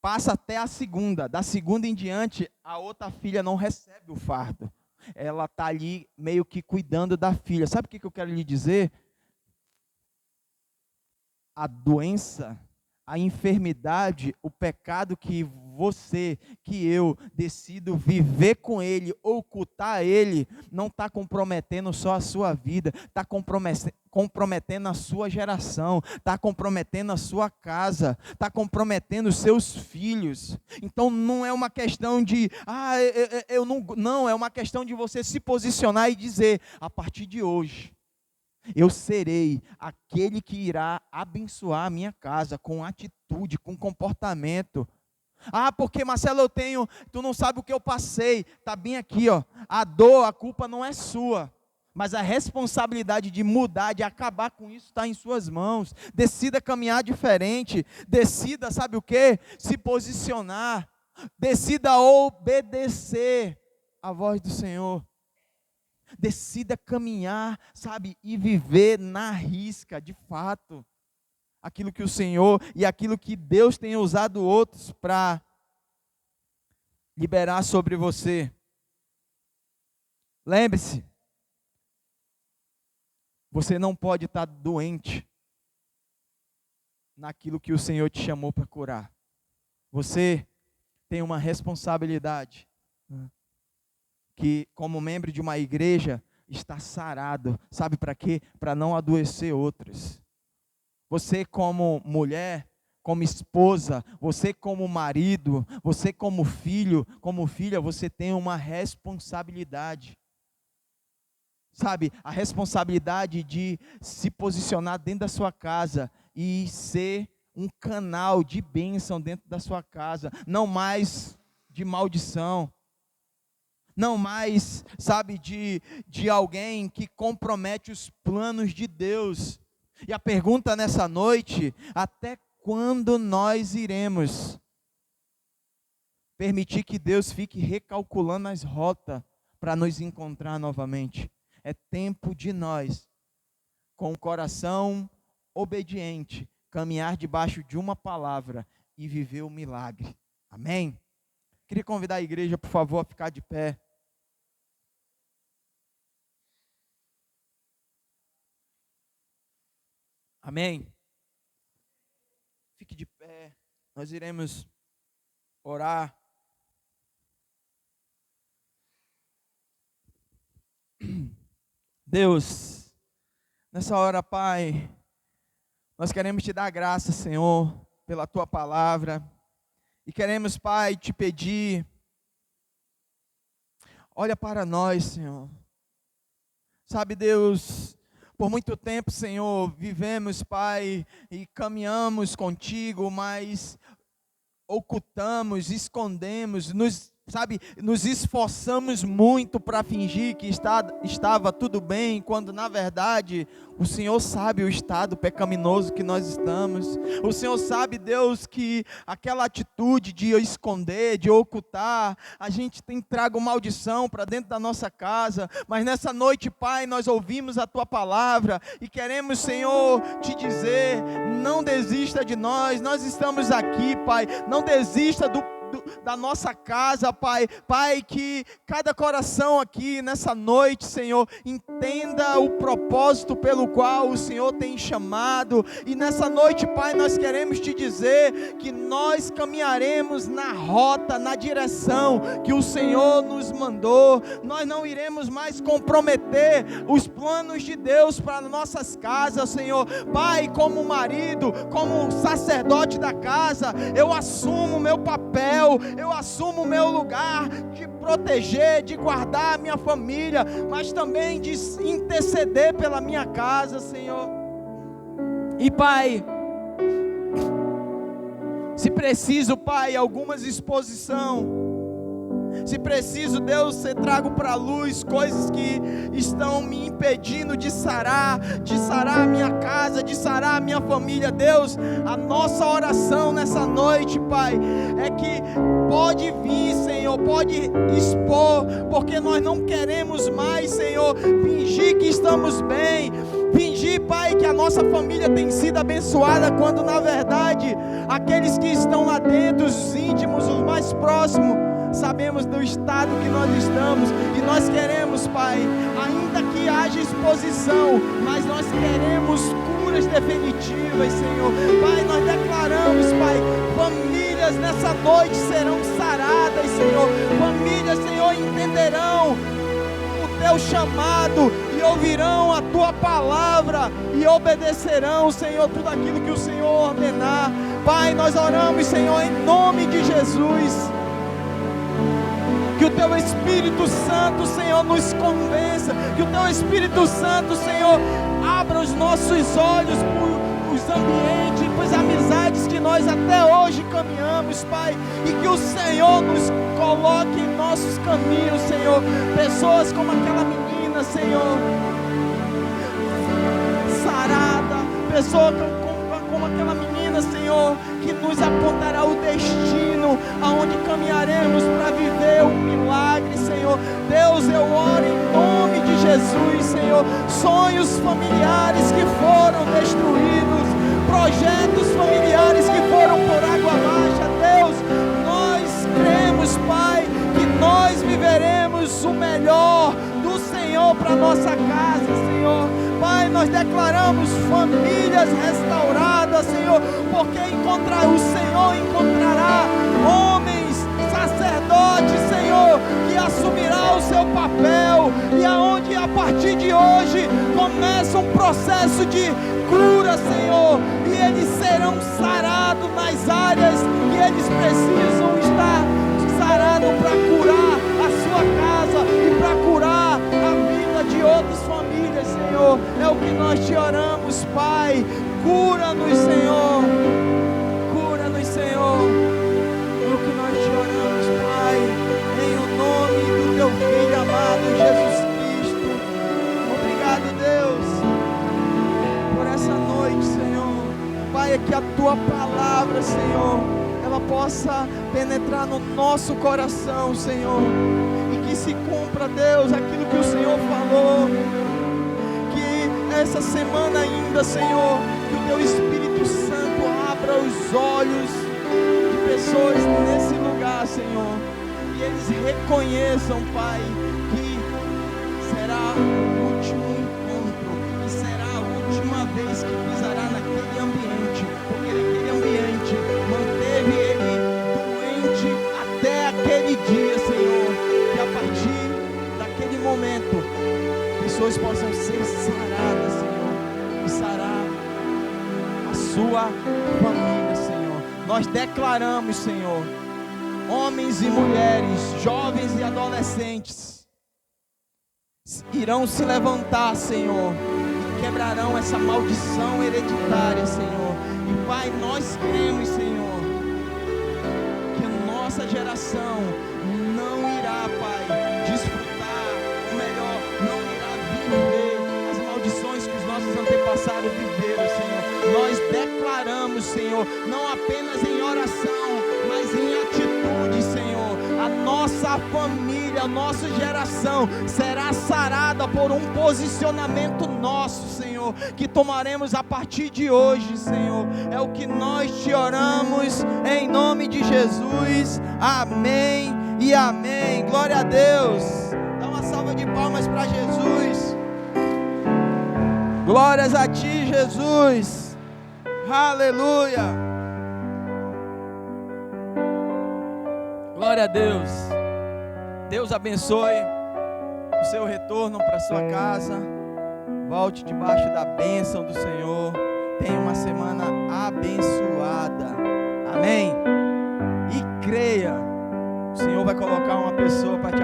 Passa até a segunda. Da segunda em diante, a outra filha não recebe o fardo. Ela está ali meio que cuidando da filha. Sabe o que eu quero lhe dizer? A doença, a enfermidade, o pecado que você, que eu decido viver com ele, ocultar ele, não está comprometendo só a sua vida, está comprometendo a sua geração, está comprometendo a sua casa, está comprometendo os seus filhos. Então não é uma questão de, não, é uma questão de você se posicionar e dizer: a partir de hoje, eu serei aquele que irá abençoar a minha casa com atitude, com comportamento. Porque Marcelo, tu não sabe o que eu passei. Está bem aqui, ó. A dor, a culpa não é sua, mas a responsabilidade de mudar, de acabar com isso está em suas mãos. Decida caminhar diferente, decida, sabe o quê? Se posicionar, decida obedecer a voz do Senhor. Decida caminhar, sabe, e viver na risca, de fato, aquilo que o Senhor e aquilo que Deus tem usado outros para liberar sobre você. Lembre-se, você não pode estar doente naquilo que o Senhor te chamou para curar. Você tem uma responsabilidade, que como membro de uma igreja, está sarado. Sabe para quê? Para não adoecer outros. Você como mulher, como esposa, você como marido, você como filho, como filha, você tem uma responsabilidade. Sabe, a responsabilidade de se posicionar dentro da sua casa e ser um canal de bênção dentro da sua casa. Não mais de maldição. Não mais, sabe, de alguém que compromete os planos de Deus. E a pergunta nessa noite: até quando nós iremos permitir que Deus fique recalculando as rotas para nos encontrar novamente? É tempo de nós, com o coração obediente, caminhar debaixo de uma palavra e viver o milagre. Amém? Queria convidar a igreja, por favor, a ficar de pé. Amém? Fique de pé, nós iremos orar. Deus, nessa hora, Pai, nós queremos te dar graça, Senhor, pela tua palavra, e queremos, Pai, te pedir, olha para nós, Senhor. Sabe, Deus, por muito tempo, Senhor, vivemos, Pai, e caminhamos contigo, mas ocultamos, escondemos, nos sabe, nos esforçamos muito para fingir que estava tudo bem, quando na verdade o Senhor sabe o estado pecaminoso que nós estamos. O Senhor sabe, Deus, que aquela atitude de esconder, de ocultar, a gente tem trago maldição para dentro da nossa casa. Mas nessa noite, Pai, nós ouvimos a Tua palavra e queremos, Senhor, te dizer, não desista de nós. Nós estamos aqui, Pai, não desista da nossa casa, Pai. Pai, que cada coração aqui nessa noite, Senhor, entenda o propósito pelo qual o Senhor tem chamado. E nessa noite, Pai, nós queremos te dizer que nós caminharemos na rota, na direção que o Senhor nos mandou. Nós não iremos mais comprometer os planos de Deus para nossas casas, Senhor. Pai, como marido, como sacerdote da casa, eu assumo o meu papel, eu assumo o meu lugar de proteger, de guardar a minha família, mas também de interceder pela minha casa, Senhor. E Pai, se preciso, Pai, algumas exposição, se preciso, Deus, você traga para a luz coisas que estão me impedindo de sarar a minha casa, de sarar a minha família. Deus, a nossa oração nessa noite, Pai, é que pode vir, Senhor, pode expor, porque nós não queremos mais, Senhor, fingir que estamos bem, fingir, Pai, que a nossa família tem sido abençoada, quando na verdade, aqueles que estão lá dentro, os íntimos, os mais próximos, sabemos do estado que nós estamos, e nós queremos, Pai, ainda que haja exposição, mas nós queremos curas definitivas, Senhor. Pai, nós declaramos, Pai, famílias nessa noite serão saradas, Senhor. Famílias, Senhor, entenderão o Teu chamado e ouvirão a Tua palavra e obedecerão, Senhor, tudo aquilo que o Senhor ordenar. Pai, nós oramos, Senhor, em nome de Jesus, que o Teu Espírito Santo, Senhor, nos convença, que o Teu Espírito Santo, Senhor, abra os nossos olhos para os ambientes, para as amizades que nós até hoje caminhamos, Pai, e que o Senhor nos coloque em nossos caminhos, Senhor, pessoas como aquela menina, Senhor, sarada, pessoa como aquela menina, Senhor, que nos apontará o destino, aonde caminharemos para viver um milagre, Senhor. Deus, eu oro em nome de Jesus, Senhor, sonhos familiares que foram destruídos, projetos familiares que foram por água abaixo, Deus, nós cremos, Pai, que nós viveremos o melhor do Senhor para nossa casa, Senhor. Pai, nós declaramos famílias restauradas, Senhor, porque o Senhor encontrará homens, sacerdotes, Senhor, que assumirá o seu papel, e aonde a partir de hoje começa um processo de cura, Senhor, e eles serão sarados nas áreas que eles precisam estar sarados para curar a sua casa e para curar a vida de outras famílias, Senhor. É o que nós te oramos, Pai. Cura-nos, Senhor. Cura-nos, Senhor. É o que nós te oramos, Pai. Em o nome do Teu Filho amado, Jesus Cristo. Obrigado, Deus, por essa noite, Senhor. Pai, é que a Tua palavra, Senhor, ela possa penetrar no nosso coração, Senhor, e que se cumpra, Deus, aquilo que o Senhor falou, que essa semana ainda, Senhor, que o Teu Espírito Santo abra os olhos de pessoas nesse lugar, Senhor, e eles reconheçam, Pai, que será o último encontro, que será a última vez que pisará naquele ambiente, porque naquele ambiente manteve ele doente até aquele dia, Senhor, que a partir daquele momento pessoas possam ser saradas, Senhor, e sarar a sua família, Senhor. Nós declaramos, Senhor, homens e mulheres, jovens e adolescentes irão se levantar, Senhor, e quebrarão essa maldição hereditária, Senhor. E Pai, nós cremos, Senhor, que nossa geração Senhor, não apenas em oração, mas em atitude, Senhor. A nossa família, a nossa geração será sarada por um posicionamento nosso, Senhor, que tomaremos a partir de hoje, Senhor. É o que nós te oramos em nome de Jesus. Amém e amém. Glória a Deus. Dá uma salva de palmas para Jesus. Glórias a ti, Jesus. Aleluia. Glória a Deus. Deus abençoe o seu retorno para sua casa. Volte debaixo da bênção do Senhor. Tenha uma semana abençoada. Amém? E creia, o Senhor vai colocar uma pessoa para te